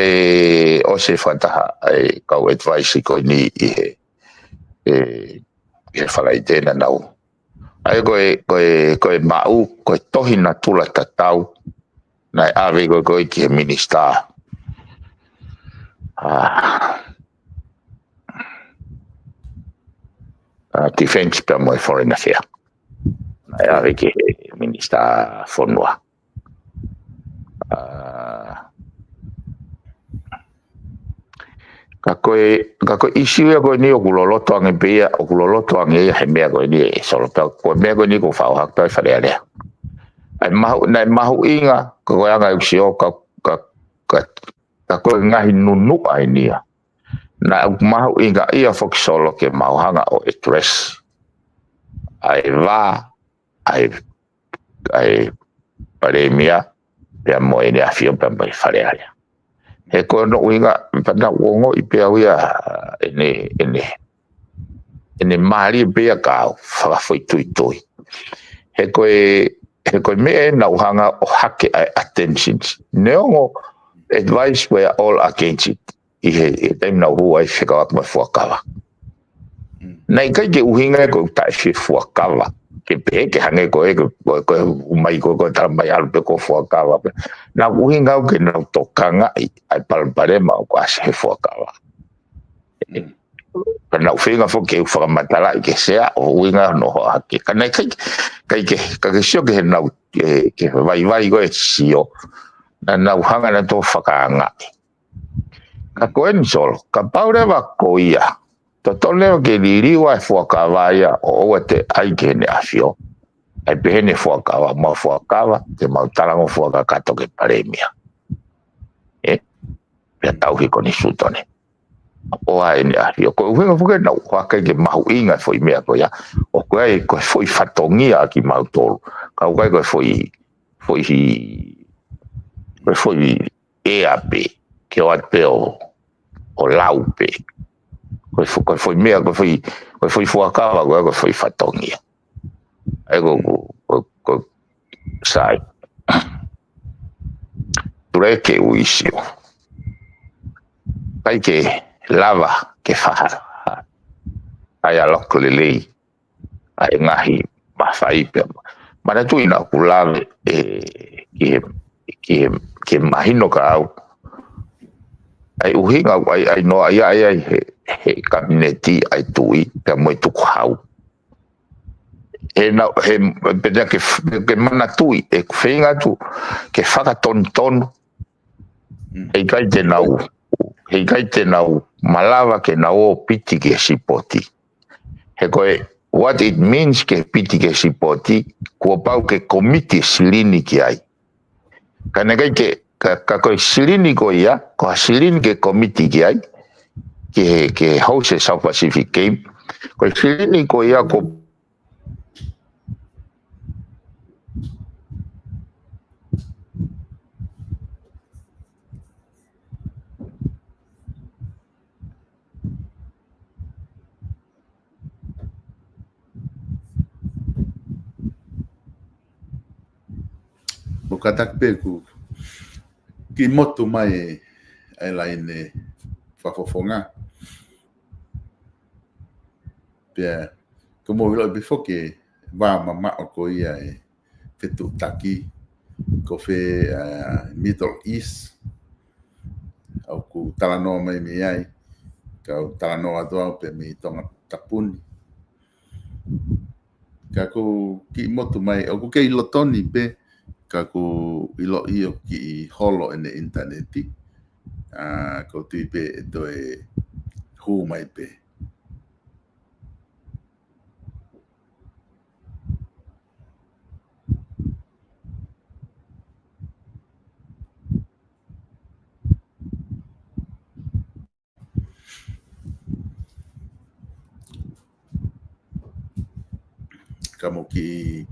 o se fata ai ka advice ko ni e fala idea na o ai ko mau ko tohina tula tatau na ave go ki minister defense per my foreign affair na ave ki minister fonua kako issue ko ni o kuloloto ang beya o kuloloto ang e me ko ni so ko me ko ni ko fa ha ta fa le ai mahu inga ko anga usio ka ko ngahi nunu ai ni na mahu inga ia fok solo ke mau hanga o stress ai paremia pe mo ni afio pe mai fa le he ko no winga pana wongo i pe awia ene mari pe ka fa foi tui he ko me na uhanga o hake attention neongo advice were all against it i time na hu ai fika ak ma fuakawa na kai ke uhinga ko ta fi fuakawa ke pe ke hange ko mai ko mai al pe ko fuakawa na uhinga ke na tokanga ai palparema ko ase fuakawa na ufinga fo ke fa matala ke sea o winga no hake kana kai ke sio ke na ke vai go sio na uhanga na to fakanga ka koen sol ka paure va koia to tole ke diriwa fuakavaya o te ai ke ne afio ai pene fuakava ma fuakava te mautalango fuaka kato ke paremia ya tau ki koni sutone o ai ne afio ko wenga fuke na waka ke mau inga foi mea ko ya o ko ai ko foi fatongia ki mautolo ka ko foi EAP que o ateo o laupe ko foi mea ko foi fuakava ko foi fatongia ai ko sai tureke uisio kai ke lava ke faha ai alok lelei ai ngahi mafai pe mana tu ina kulave ke mahino ka au ai uhinga ai no ai he kabineti ai tui pe mo tu hau na he peda ke mana tui e feinga tu ke faka ton e kai te nau malava ke nau piti ke sipoti he koe what it means ke piti ke sipoti ko pau ke komiti silini ki ai kana kai ke ka koe silini ko ia ko silini ke komiti ki ai ke house South Pacific Game ko silini ko ia ko katak peku ki motu mai ai laine fafofonga pia como lo before que va mama ko ia fetu taki ko fe Middle East au ku talano mai mi ai ka talano adoa pe mi tonga tapuni ka ku ki motu mai au ku ke ilotoni pe ka ku ilo io ki holo in the internet ko tu pe do hu mai pe kamo ki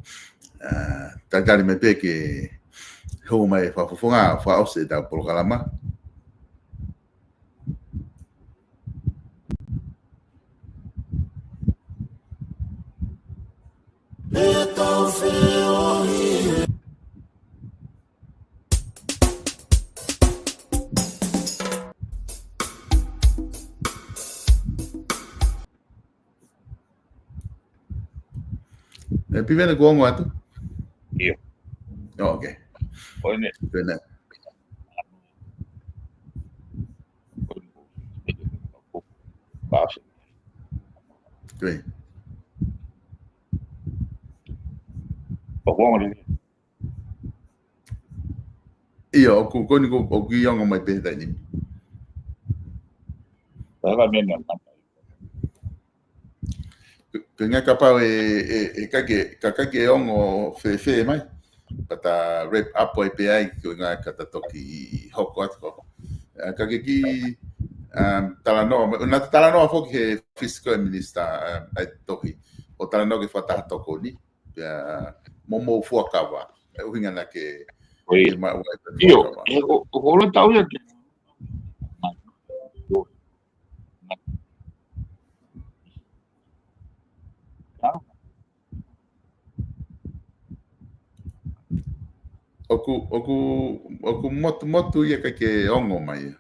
tagari me pe ke hu mai fa fofonga fa ose da programa Pivene ko ngo atu Iyo. Okay. Oine. Pivene. Basi. Great. Pagwang rin. Iyo ko ni ko ki yang mai pe dai ni. Taga men na. Penga kapa ka ke ongo fe mai. Kata rep up o pe ai ko nga kata toki hoko atko. Ka ke ki talano fo ke fiscal minister ai toki. O talano ke fata toko ni. Momo fuakawa. O hinga na ke Iyo, o lo tau ya ke. oku motu ia ke ongo mai.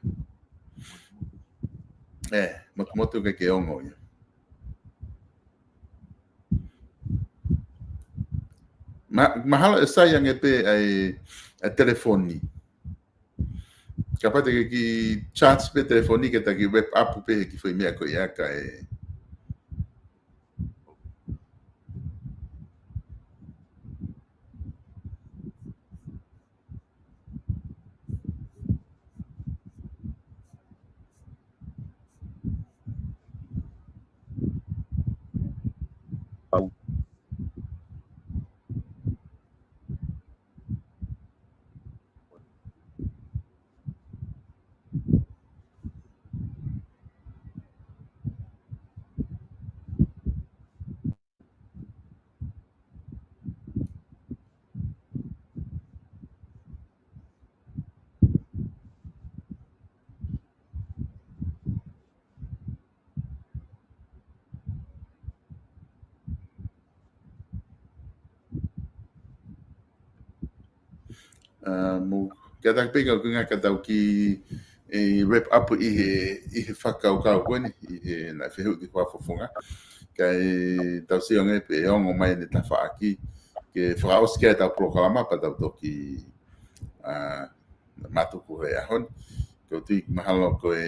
Motu ke ongo ia. Mahalo e sai ang pe ai telefoni. Kapate ki chats pe telefoni ke ta ki web app pe ki foi mea ko ia ka mo kada pe ka nga ka tau ki wrap up i whakau kau koe i na whihu ki whafofunga kai tau si onge pe ongo mai ne ta whaaki ke whakaos kia tau proklama pa tau toki matuku he ahon ko tui mahalo koe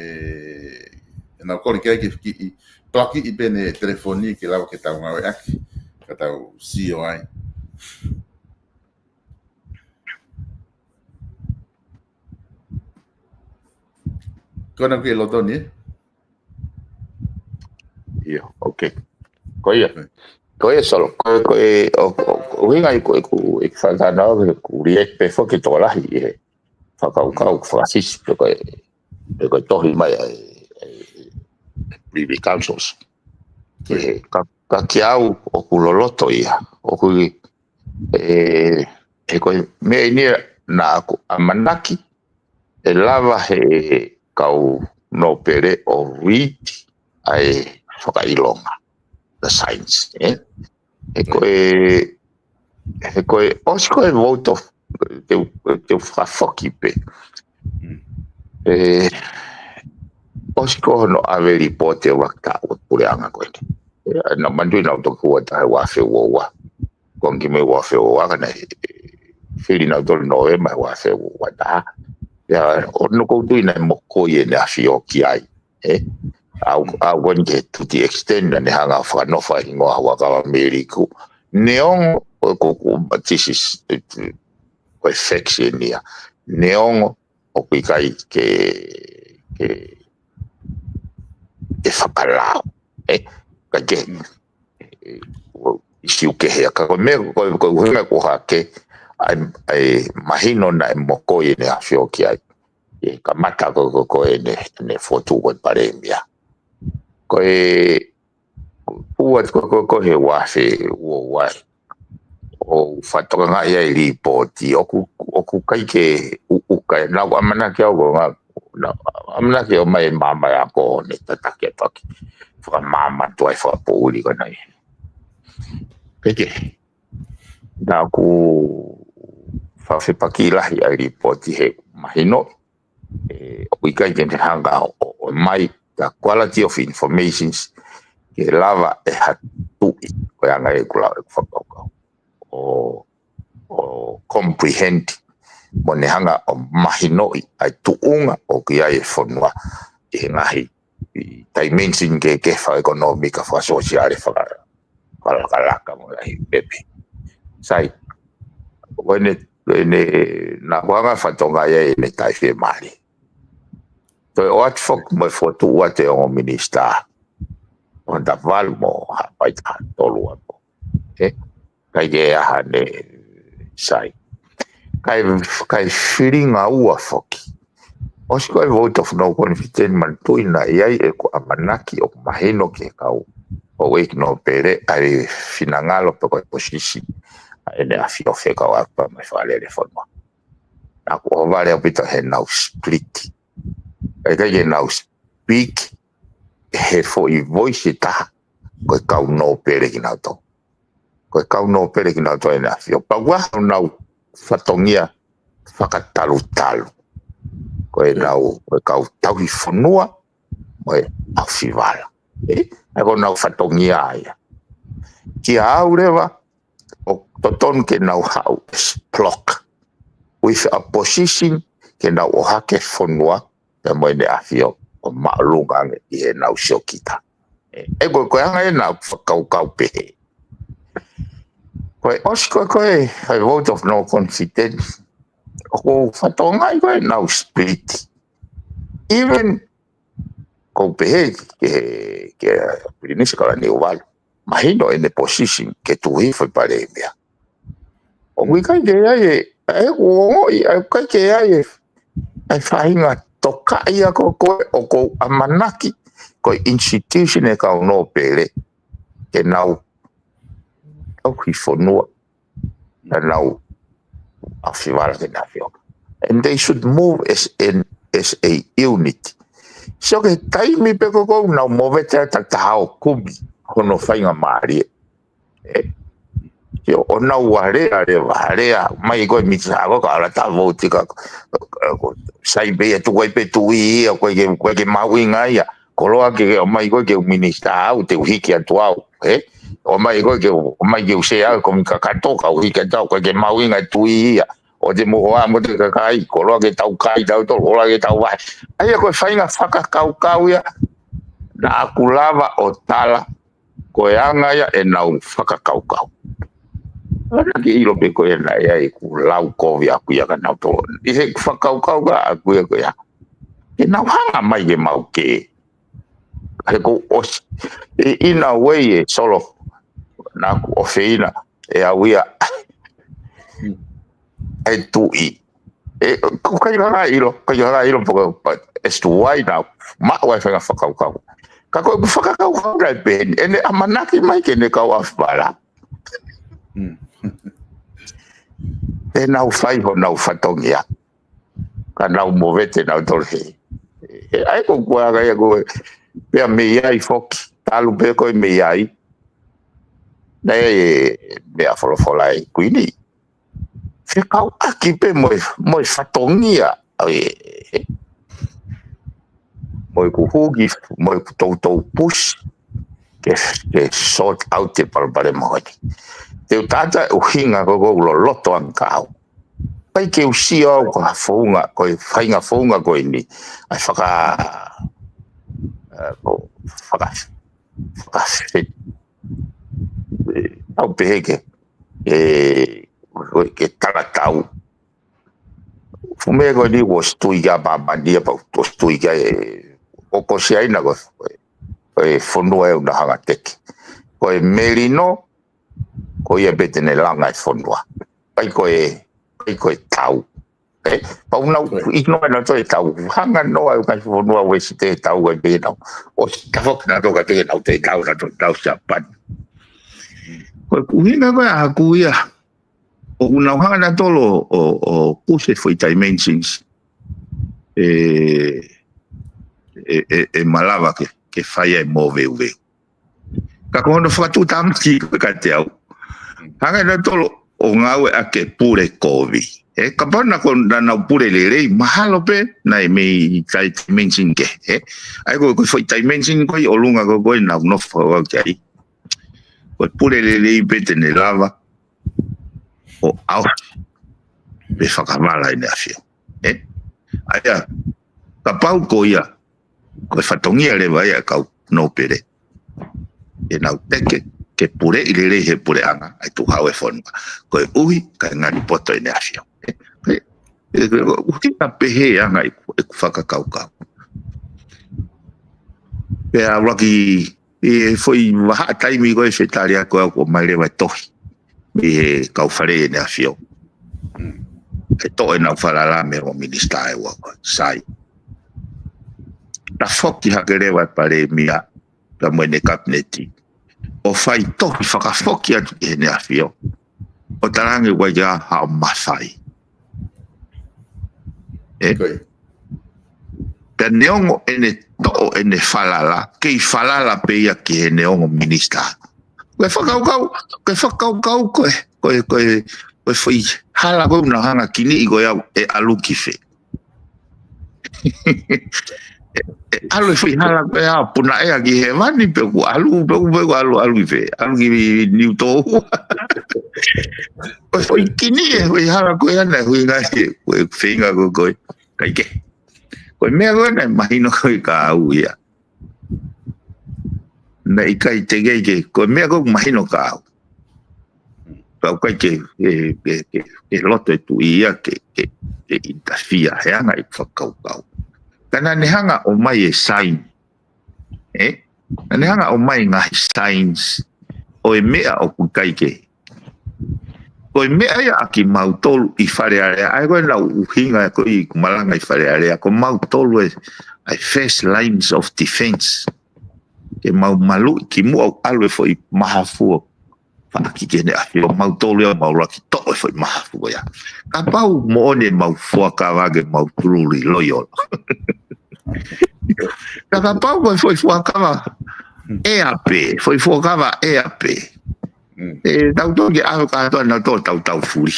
na kori kia ki plaki i pene telefoni ke lau ke tau ngawe aki ka tau sio ai kona ke lotoni Iya, okay. Koia solo, winga ku whakana ku riek pe whake tōlahi e whakaukau whakasis koe tohi mai Privy Councils. Ka ki au o ku loloto ia, o ku koe mea inia na aku amanaki e lava he kau no pere o read ai whakailonga the science he koe osko e vote of te whawhoki pe osko no ave ripote wakta o pureanga koe na mandui na utoku wa tae wafe wowa kongi me wafe wowa kana whiri na utolu noe mai wafe wowa taha ya ono koutu ina moko ye na fioki ai au wonge to the extent na hanga fa no fa ingo waka Ameriku neon ko this is perfection ya neon o kai ke fakala ka ke isiu ke ya ka me ko ha ke ai mahino na moko ye na fioki ai ka mata ko ne foto ko paremia ko ko he wafe wa o fatoka nga ia ripoti oku kai ke uka na amana ke o nga amana ke o mai mama ya ko ne tatake toki fa mama to ai fa puli ko nai peke na ku fa fe pakila ia ripoti he mahino o kai ke hanga o mai the quality of information ke lava e hatu ko anga e kula o comprehend mone hanga o mahino ai tuunga o kia e fonua e ngahi dimension ke fa economica fa social fa kalaka mo ai pepe sai when na wanga fatonga ye ne tai fe mali to what fuck my foto what o minister on da valmo pai tolu kai ge hane sai kai feeling au foki osko vote of no confidence man tuina ia e ko amanaki o maheno ke kau o wake no pere ai finangalo pe ko posisi ele afio feka wa pa me fale le forma na ko vale opito he now split ai kai now speak he for i voice ta ko kau no pere kinauto ko kau no pere kinauto ena afio pa wa now fatongia whakatalu-talu. Koe nau, koe kau tauhi whanua, moe au whiwala. Ai ko nau whatongi aia. Kia au rewa, o toton ke nau hau block. With a position ke nau o hake whanua, pe moe ne awhio o maalunga nge i he nau siokita. Koe anga e nau whakau pehe. Koe osko koe, a vote of no confidence. Ko whatonga i koe nau split. Even ko pehe ke pirinisi kala ni uwalu. Mahino in the position ke tuhi foi pare mea. O kui kai ke ai kai ke ai whahinga toka ia ko koe o ko amanaki ko institution e kau no pere ke nau au ki whanua na nau a whiwara ke na whio. And they should move as a unit. So ke taimi pe ko nau movete ta tahao kumi hono whainga maari. O nau warea mai koe mitago ka ala ta voti ka sai be tu koe pe tui koe ke mawinga ia koloa ke mai koe ke minista au te hiki atu au o mai koe ke mai ke se au ko ka katoka o hiki atu koe ke mawinga tui ia o te moa mo te kai koloa ke tau kai tau to koloa ke tau vai ai koe whainga whaka kau ia na akulava o tala koe anga ia e nau whaka kau ana ki ilo pe koe na ia i ku lau kovi aku ia ka nau to i he whakau ka aku ia koe e nau hanga mai ke mau ke he ko os in a way e solo na ku ofeina e au ia e tui e kai hanga ilo poko as to why now ma wai whakau ka koe whakau rai pen ene amanaki mai ke ne kau afbala e nau whai ho nau whatongia ka nau movete nau torhe ai ko kua kai koe pea me iai foki talu pe koe me iai na mea wholofola e kuini whekau aki pe moe whatongia moe ku hugi moe ku tautou push ke sort out te palpare moe te utata uhinga ko lo loto ankau pai ke usia o ko fonga ko fainga fonga ko ini ai faka au pege ke talatau fume ko ni was tuiga baba dia pa tuiga o ko sia ina ko fono e una hanga tek ko melino ko ia betene langa e fonua pai koe tau pa una igno na to tau hanga no ai ka fonua we te tau e be no o ka fok na to ka te na te tau na to tau sapan ko kuina ko a kuia o una hanga na tolo o puse foi dimensions e malava que fai e move ka kono fa tu tamti ka te au hanga na tolo o ngau a ke pure kovi ka pana ko na pure le mahalo pe na me tai dimension ke ai ko foi dimension ko o lunga ko na no fa kai ko pure le pe te ne lava o au be fa kamala ina fio ai ka pau ko ia ko fa tongia le vai ka no pere e na teke ke pure i le he pure anga ai tu hau e fonu ko ui ka ngani poto ine afio uki ta pehe anga e ku whaka kau pe a waki e foi waha taimi ko e whetaria ko mai rewa tohi e kau whare ine afio e to e nau wharala me o minista e wako sai ta whoki hake rewa pare mia la mwene kabineti o fai tohi whakafoki atu e ne awhio. O tarangi wai ia hao masai. Pea neongo ene to'o ene falala, kei falala pe ia ki he neongo minista. Koe whakaukau koe fai hala ko na hanga kini igo ya alu kife alu fi hala ko ya puna ki he mani pe ku alu fe alu ki new to o kini e hala ko ya na hui ga ko finga ko kai ke ko me go na imagino ko ka u ya na ikai te ke ko me go imagino ka Kau ke loto tu ia ke interfere hanga I whakau. Kana ne hanga o mai e sign. Ne hanga o mai ngā signs o e mea o kukai ke. Ko e mea ia aki mautolu I whare area. Ai koe lau uhinga ko I kumalanga I whare area. Ko mautolu e first lines of defense. Ke malu ki mua alwe fo I mahafua. Whaaki kene ahi o mautolu ia mauraki to'o foi mahafu ia. Ka pau mo one mau fuakawage mau tururi loyol. Ka pau foi fuakawa EAP, foi fuakawa EAP. Tau toki aho katoa na tau furi.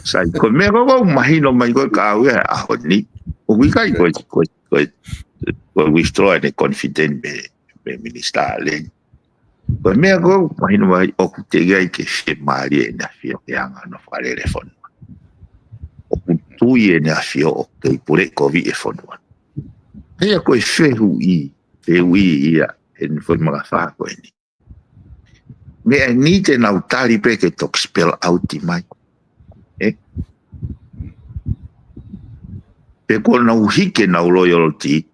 Sai ko me ko mahino mai ko ka au aho ni. O wikai ko withdraw and confident me minister le. Ko me ko mahino mai o kutega ke fe mari na fio yang no fare telefon. O tu ye na fio ke pure covid e fon. Ia ko fe hui ia en foi mga fa ko ni. Me ni te na utali pe ke tok spell out mai. Pe ko na uhike na loyalty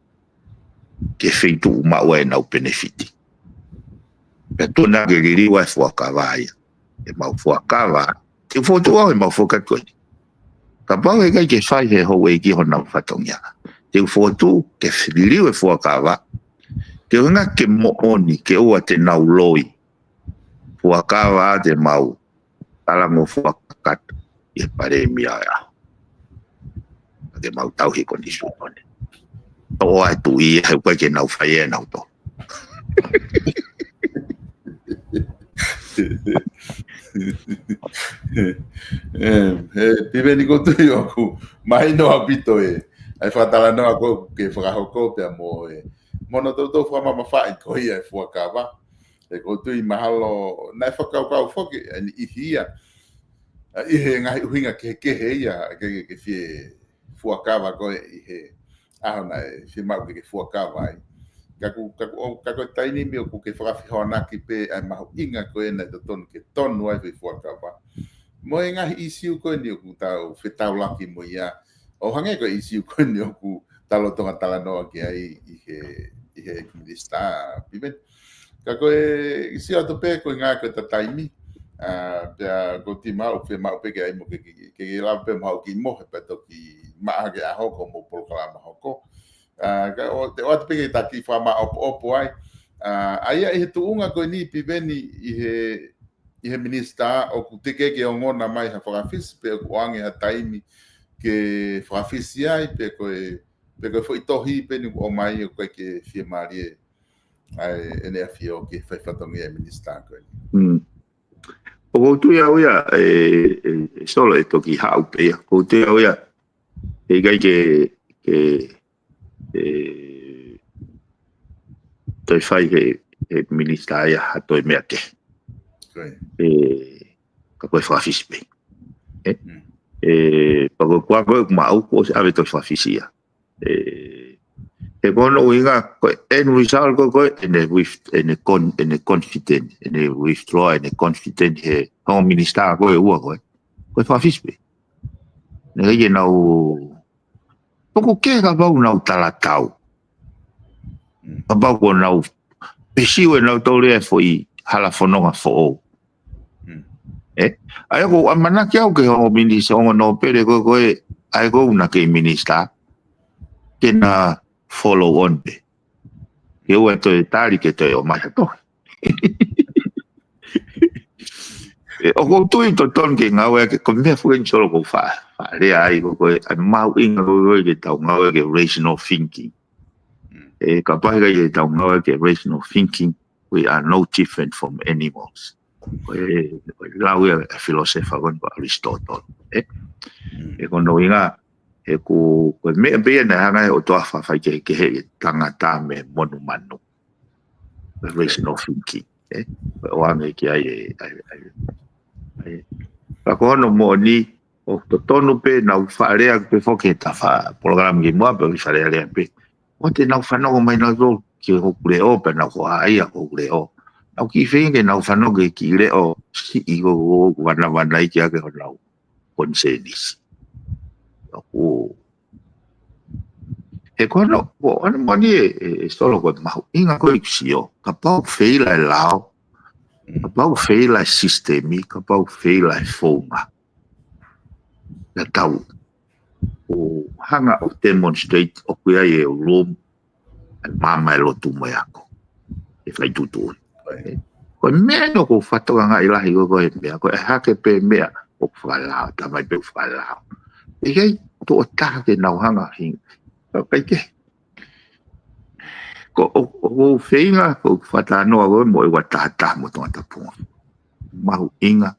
ke feitu ma wa na benefit. Pe tona ke ririwa fuakava ia. E mau fuakava. Te foto au e mau fuakatoi. Ka pau e kai ke fai he ho e ki hona fatongia. Te foto ke ririwa fuakava. Ke unga ke mooni ke ua te nau loi. Fuakava te mau. Talango fuakat. E pare mia ia. Ke mau tau hi kondisio one. O ai tu ia he kai ke nau fai e nau to. Pibeni ko tu yoku mai no habito ai fatala no ko ke frahoko pe mo mono to fra mama fa ko ia fuakava e ko tu I mahalo na fakau foki ani ihia ihe ngai uhinga ke ia ke fie fuakava ko ihe ahona fi mau ke fuakava Kaku taini mi o ke whakafi hoanaki pe ai mahu inga koe na to tonu ke tonu ai fi fuakava. Mo e ngahi isiu koe ni o ku tau whetau laki mo ia. O hange koe isiu koe ni o ku talo tonga tala noa ki ai ihe minister pimen. Ka koe isi ato pe koe ngā koe ta taimi. Pea ko ti mau pe ke ai mo ke lau pe mau ki mo he peto ki maa ke ahoko mo polokala mahoko. O te peke taki whama opo ai. Aia he tuunga koe ni piveni ihe minister o ku teke ke o ngona mai ha whakawhisi pe o kuange ha taimi ke whakawhisi ai pe koe fwoi tohi pe ni o mai o koe ke fie marie ai ene a fie o ke whaifatongi e minister koe. O koutu ia oia solo e toki hau pe koutu ia oia e gai ke toi fai ke minister ia hato e mea ke. Ka koe whawhisi pe. Pako kua koe kumau ko se ave toi whawhisi ia. E kono uinga koe en result koe ene confident, ene withdraw, ene confident he hong minister koe ua koe. Koe whawhisi pe. Ne hei nau poko ke ka bau nau talatau. Ka bau ko nau pesiwe nau tole e foi hala whanonga fo o. Ai ko amana ki au ke hongo minister hongo no pere koe ai ko una ke minister ke na follow on pe. Ke ua to e tari ke to e o mai to. O ko tui to ton ke ngawe ke ko me fu en solo ko fa le ai ko ai mau inga ko ke tau ngawe ke rational thinking. Ka pai ke tau ngawe ke rational thinking, we are no different from animals. lau ia filosofa kon Aristotle e kono inga e ku me be na hanga o toa fa ke he tangata me monu manu rational thinking o ame ki ai pa kono mo ni o to tonu pe na farea pe foke ta fa program ki mo pe farea pe o te na fa no mai na do ki ho kure o pe na ko ai ko kure o au ki feinge na fa no ki le o si go wana ki ake ho lau konsenis o e kono o ana mani e solo ko ma inga ko ixio ka pau feila lao ka pau feila sistemi ka pau feila forma na tau o hanga o demonstrate o kuia e o room mama lo tu mo yako e fai tutu ko meno ko fato nga ilahi ko e mea ko e hake pe mea o fala ta mai pe fala e kai to ta ke na hanga hin ka ke ko o feinga ko fata no o mo wa ta mo to ta pu ma inga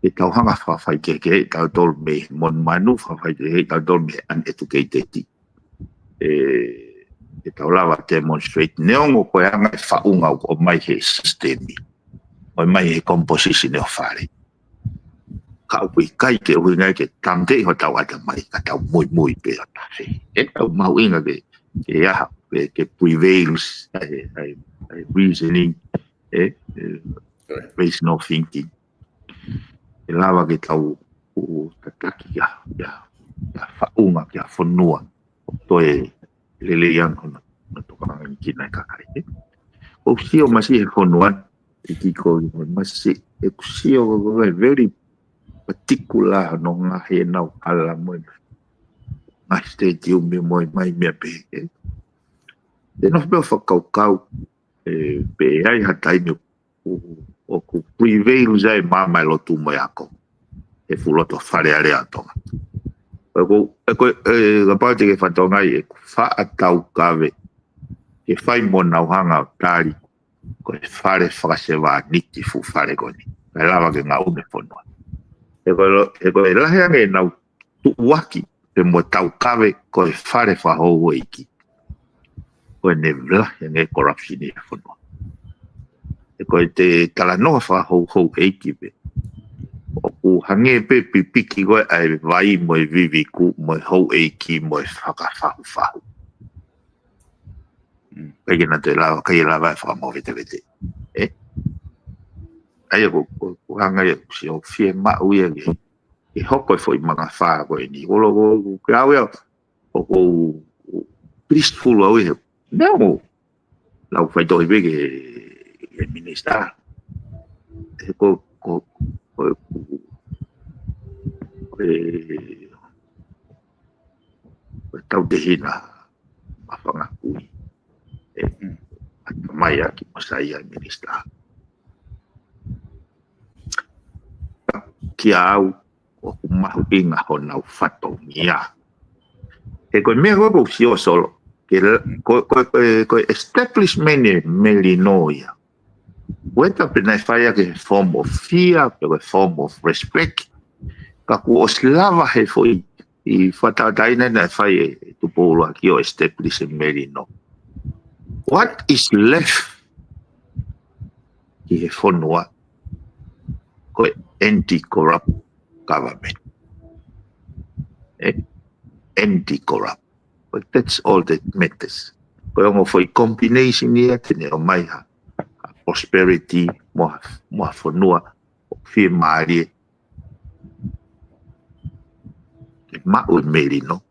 e tau hanga fa fai ke tau tol me mon manu fa fai ke tau tol me uneducated e tau lava demonstrate neongo ko hanga fa unga o mai he systemi o mai he composition o fare ka ui kai ke ui ngai ke tamte ho tau ata mai ka tau muy pe ta e tau mau inga ke ya que prevails reasoning rational thinking e lava ke tau o tataki ya faunga ya fonua to e lele yang kono to ka ngi na ka kai o sio masi e fonua e ki ko masi e sio go very particular no nga he na ala mo na state you me mo mai me pe de no pe whakaukau pe ai hatai me o ku prevail zai mama lo tu mo yako e fuloto fare ale atonga ko la parte que fatonga e fa atau kave e fai mo na hanga tari ko fare frase va niki fu fare koni e lava ke nga ume fonwa e ko la hanga na tu waki pe mo tau kave ko fare fa ho wiki ko ne vla ne corruption e fonwa e ko te tala no fa ho ekipe o hange pe pipiki ko ai vai mo vivi ku mo ho eki mo faka fa pe na te la ka ila va fa mo vete ai ko hanga si o fie ma u e hoko foi manga fa ko ni o lo ka o peaceful o não la fai do be que ministra ko tau te hina mawhanga kui mai aki masai ai ministra ki au o kumahu inga ho nau whato ngia e koe mea koe si o solo ko establishment e melinoia weta pena fai ke form of fear ke form of respect ka ku oslava he foi I whatataina na fai tu polo aki o establishment melino what is left ki he fonua ko anti-corrupt government anti-corrupt but that's all that matters ko ngo foi combination ni tene o mai ha prosperity mo fonua fi mari ma o melino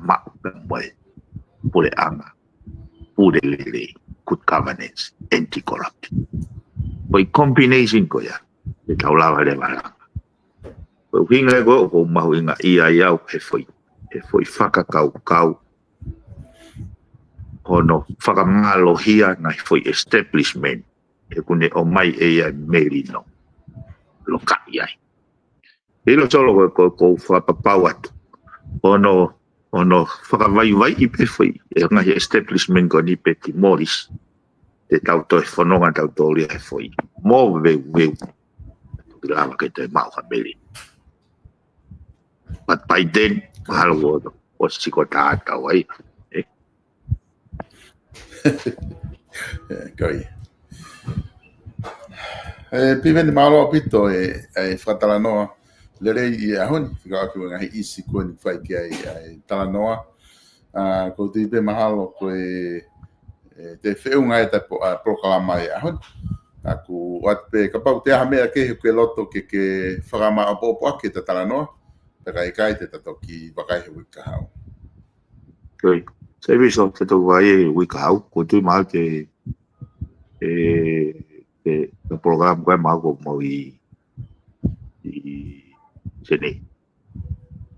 ma mo pure ama pure lele good governance anti-corrupt foi combination ko ya e taulava le bala o hinga go o mahuinga ia iau e foi whakakau ono whakamangalohia na foi establishment e kune o mai e ia melino lo kai ai e lo solo ko whapapau atu ono whakawaiwai I pe foi e ngahi establishment ko ni Peti Morris te tau toi whanonga tau tōri e whoi. Mō weu. Lava ke te mau hameli. But by then, mahalo o siko tātau ai. Koi. Piveni malo pito e whatalanoa. Lerei I ahoni, whika aki ngahi isi koe ni whai ki ai talanoa. Ko te ipe mahalo koe te whiunga e te prokalama e ahoni. Aku watpe kapau te aha mea ke loto ke whakama apopo ake te talanoa. Peka I kai te tato ki wakai he wika hau. Koi. Se viso te tau vai e wika hau. Ko tui maha te programa koe maha ko mau I sene.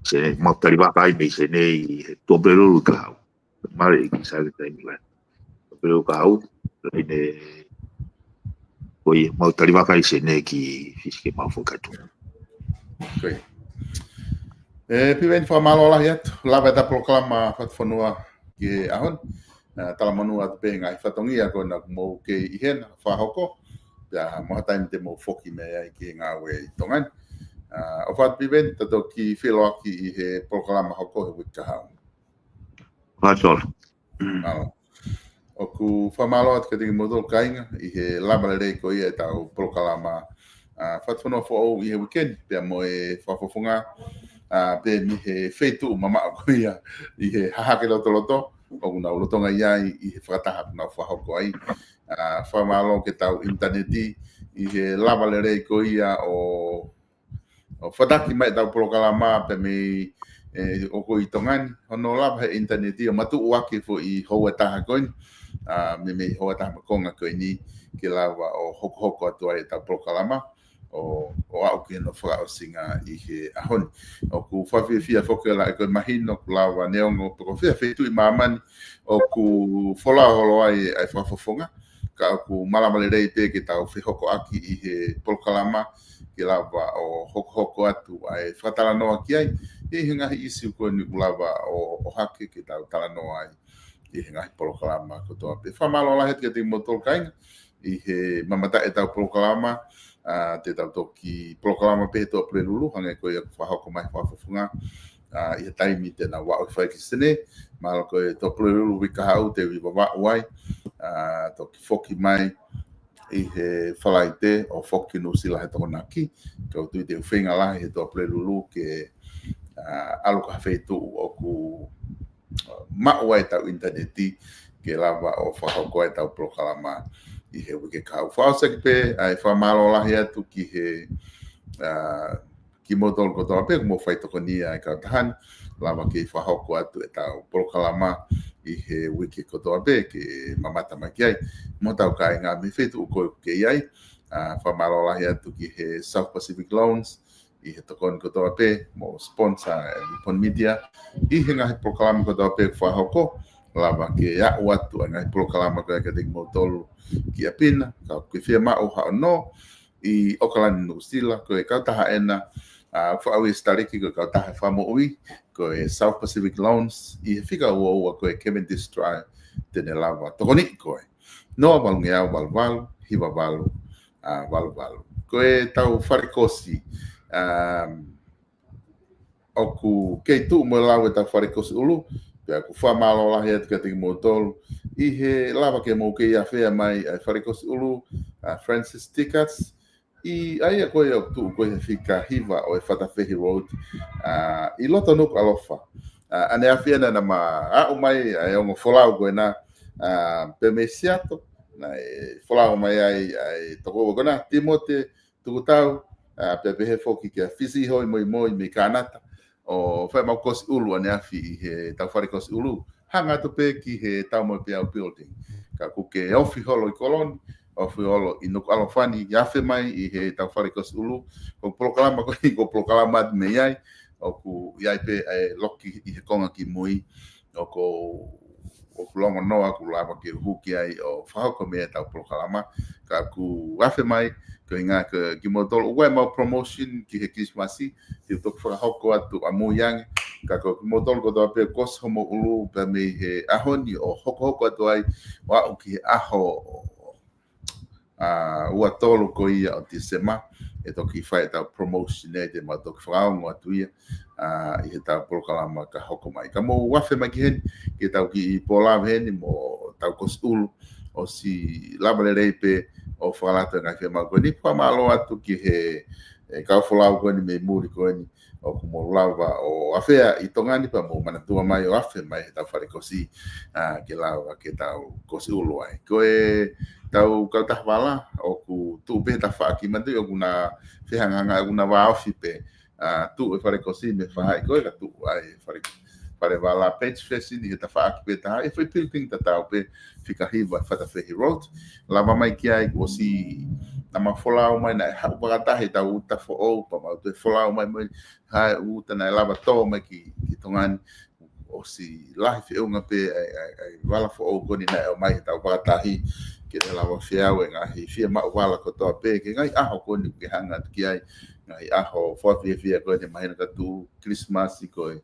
Sene, mau tari wakai me sene I tōpero wika hau. Mare ki sa ke taimi lai. Tōpero wika hau. Ine koi mau tari wakai sene ki fisike mau whakatu. Koi. Piveni whamalo lahi atu. Lawa ta proklama whatwhanua ki ahon. Tala manua te penga I whatongia kona mou ke ihena whahoko. Pia moha taimi te mou whoki mea I ki ngā we I tongani. O what piveni tato ki whiloaki I he proklama hoko he wika hau. Whatol. O ku whamalo atu ka tiki modol kainga I he lama rei ko ia e tau proklama whatwhanua who I he weekend. Pia mo e whafofunga. Pe mi he feitu mama ko ia I he hahake loto o kuna ulotonga ia I he whakataha na whahoko ai whamalo ke tau interneti I he lava lerei ko ia o whataki mai tau prokalama pe me o ko I tongani hono lava he interneti o matu uake fo I hoa taha koini me hoa taha makonga koini ke lava o hoko atu ai tau prokalama o au ki no whaka o singa I he ahoni. O ku whawhiawhia whokela e koe mahino ku lawa neongo poko whiawhitu I mamani o ku wholau holo ai whawhawhonga. Ka ku malamale rei pe ke tau whihoko aki I he polkalama ke lawa o hoko atu ai whatalanoa ki ai. I he ngahi isi koe ni lawa o hake ke tau talanoa ai. I he ngahi polkalama ko toa pe. Whamalo la heti ke te motol kainga. I he mamata e tau polkalama. Te tau toki proklama pe to prelulu hanga ko ia whahoko mai whafafunga I he taimi te na wau whai ki sene malo ko to prelulu wika hau te wiwa wai toki foki mai I he whalaite o foki no sila he tona ki ko tui te whenga lahi he to prelulu ke aluka hawhetu o ku mauai tau interneti ke lava o whahoko ai tau proklama I he wike kau. Whaosaki pe, ai whamalo lahi atu ki he ki motol kotoa pe, mo whaitoko nia ai kau tahani, lama ki whahoko atu e tau prokalama I he wike kotoa pe, ke mamata mai ki ai. Mo tau kai ngā mi whetu uko ke iai, whamalo lahi atu ki he South Pacific Loans, I he tokoni kotoa pe, mo sponsor Nippon Media, I he ngahi prokalama kotoa pe whahoko, lava ke au atu ai ngahi prokalama koe ka tiki motolu ki a pina, ka koe whia mao hao no, I Okalani New Zealand, koe kautaha ena, whaau I stariki koe kautaha whamo ui, koe South Pacific Loans, I he whika ua koe Cavendish Drive, tene lava, tokoni koe. Noa walungi au walu, hiwa walu, walu. Koe tau wharekosi, oku kei tuu mo lau e tau wharekosi ulu, pia ku whamalo lahi atu ka tiki motolu, I he lava ke mou ke ia whea mai ai wharekosi ulu, Francis Tickets, I aia koe au tuu koe he whika hiwa o e Whatawhihi Road, I loto nuku alofa. Ane a whiana na ma au mai ai ongo wholau koe na pe me siato, na e wholau mai ai toko kona, Timote, tuku tau, pe he whoki kia whisi hoi moi me kānata, o whai mau kosi ulu ane awhi I he tau wharekosi ulu, hanga to pe ki he tau mo pe au building. Ka kuke ofi holo I koloni, ofi holo I nuku alofani, iafe mai I he tau wharekosi ulu, ko prokalama ko prokalama me iai, o ku iai pe loki I he konga ki mui, o ku longo noa ku lava ke huki ai o whahoko mea tau prokalama, ka ku afe mai, ko inga ki motolo ue mau promotion ki he Christmasi, ki tok whakahoko atu a muiangi, ka ko ki motolo ko toa pe kos homo ulu pe me he ahoni o hoko atu ai, wa o ki he aho ua tolu ko ia o December e toki whai tau promotion e te matoki whakaongo atu ia i he tau polokalama ka hoko mai. Ka mo wafe mai ki heni, ke tau ki polawe heni mo tau kosulu o si labale reipe o whakalata ngai whi mau koe ni pamalo atu ki he kauwhalau koe ni me muri koe ni o kumo lawa o afea i tongani pa mo manatua mai o afe mai he tau whare kosi ke lawa ke tau kosi ulu ai. Koe tau kau tahwala o ku tu pe ta whaaki mandu o kuna whihanganga o kuna waofi pe tu e whare kosi me whahai koe ka tu ai whare wala page fesi ni he ta whaaki pe ta e whai pilping ta tau pe whikahiwa whatawhehi road lava mai ki ai ko si nama wholau mai na e hau pakatahi tau uta who'ou pa mau te wholau mai mai hai uta na e lava tō mai ki tongani o si lahi whiunga pe ai wala who'ou koni na e o mai tau pakatahi ke te lawa whiau e ngahi whia mau wala kotoa pe ke ngai aho koni ke hanga ki ai ngai aho whia koe te mahina katu Christmas i koe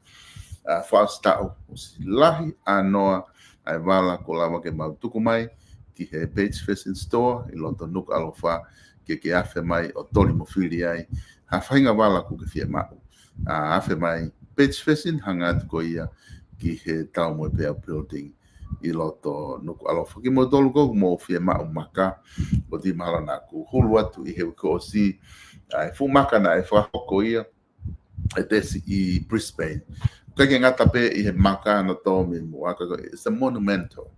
whaastau o si lahi anoa ai wala ko lawa ke mau tuku mai ki he Page Fashion Store i loto nuka alofa ke afe mai o toli mo whiri ai ha whainga wala ko ke whia mau afe mai Page Fashion hanga atu ko ia ki he tau mo pea building i loto nuku alofa ki mo tolu ko mo whia mau maka o di mahala na ku hulu atu i he ko si ai fu maka na e whahoko ia e tesi i Brisbane kake ngata pe i he maka no tō mi mua it's a monumental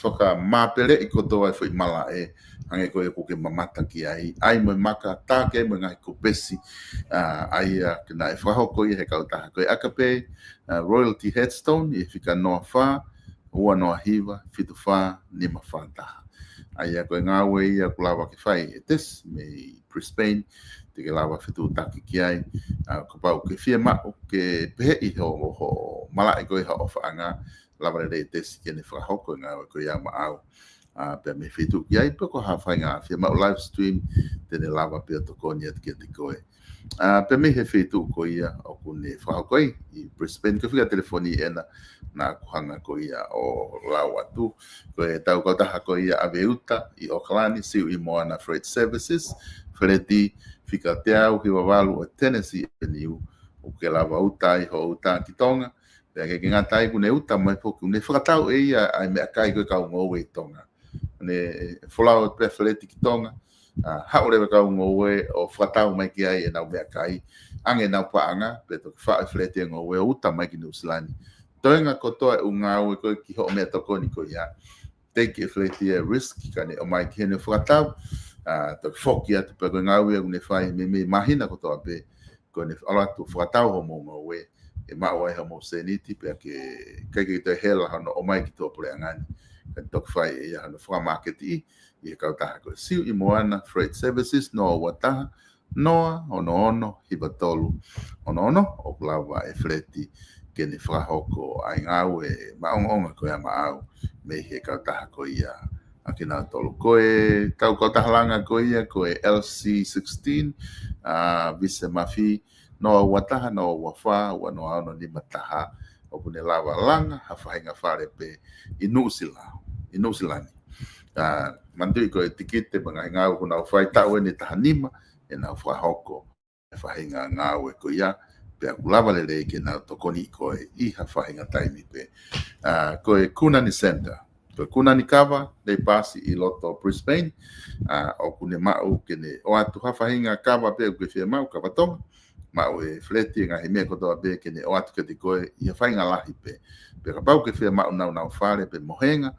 whaka mapere i kotoa e whai mala e hange koe kuke mamata ki ai mo maka tāke mo ngai kupesi ai kina e whahoko i he kautaha koe aka pe Royalty Headstone i whika noa wha ua noa hiwa fitu wha nima wha taha ai koe ngāwe ia kulawa ki whai e tes me Brisbane te ke lawa fitu taki ki ai ko pau ke whia mao ke pehe i ho malai koe ha o whaanga lawa rei tesi ke ne whakahoko ngā koe ia maau pe me fitu ki ai pe ko ha whai ngā whia mao live stream te ne lawa pe o tokoni at ki ati koe pe me he fitu ko ia o kune whakahoko i Brisbane ke whia telefoni ena na kuhanga ko ia o lawa tu koe tau kautaha ko ia aveuta i Auckland siu i Moana Freight Services Freti fika te au ki wawalu o Tennessee Avenue o ke lawa uta i ho uta ki tonga pea ke ngata i kune uta mai poku ne whakatau e ia ai mea kai koe kau ngowe i tonga ne wholau pea Freti ki tonga haurewa kau ngowe o whakatau mai ki ai e nau mea kai ange nau paanga pe toki whae Freti e ngowe o uta mai ki New Zealand toenga kotoa e unga ue koe ki ho mea tokoni ko ia take e Freti e risk ka ne o mai ki hene whakatau toki whoki atu pe koe ngāwe une whai me mahina kotoa pe koe ne alatu whakatau ho mō ngāwe e mao ai ha mō seniti pe ke te hela hano o mai ki tō pure angani ka toki whai e ia hano whakamaketi i e kautaha koe siu i Moana Freight Services no wataha noa ono hiba tolu ono o kulawa e Freti ke ne whakahoko ai ngāwe maonga koe ama au me he kautaha koe ia akina tolu koe tau kautahalanga koe ia koe LC16 vise mafi no wataha no wafa wa no ano ni mataha o pune lawa langa hafahinga fare pe inusilani mandui koe tikite mga ngau kuna ufai tawe ni tahanima e na ufahoko e fahinga ngau e koe ia pe akulava lele ke na tokoni koe i hafahinga taimi pe koe Kunani Center koe Kunani Kawa le pasi i loto Brisbane o kune mau kene o atu hafahinga kawa pe koe fia mau kawatonga mau e Freti ngā he mea kotoa pe kene o atu kati koe i hafahinga lahi pe ka pau ke fia mau nau whare pe mohenga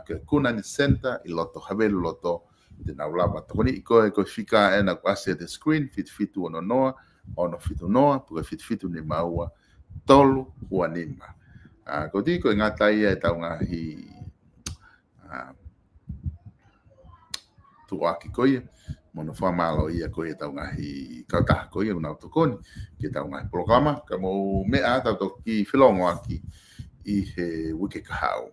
ke Kunani Center i loto Havelu loto te nau lava tokoni i koe fika ena ko ase the screen fitu ono noa ono fitu noa puka fitu ni maua tolu ua nima ko di koe ngata ia e tau ngahi tuaki koe mono whamalo ia koe tau ngahi kautaha koe unau tokoni ke tau ngahi programa ka mo mea tau toki whilongo aki i he wike kahau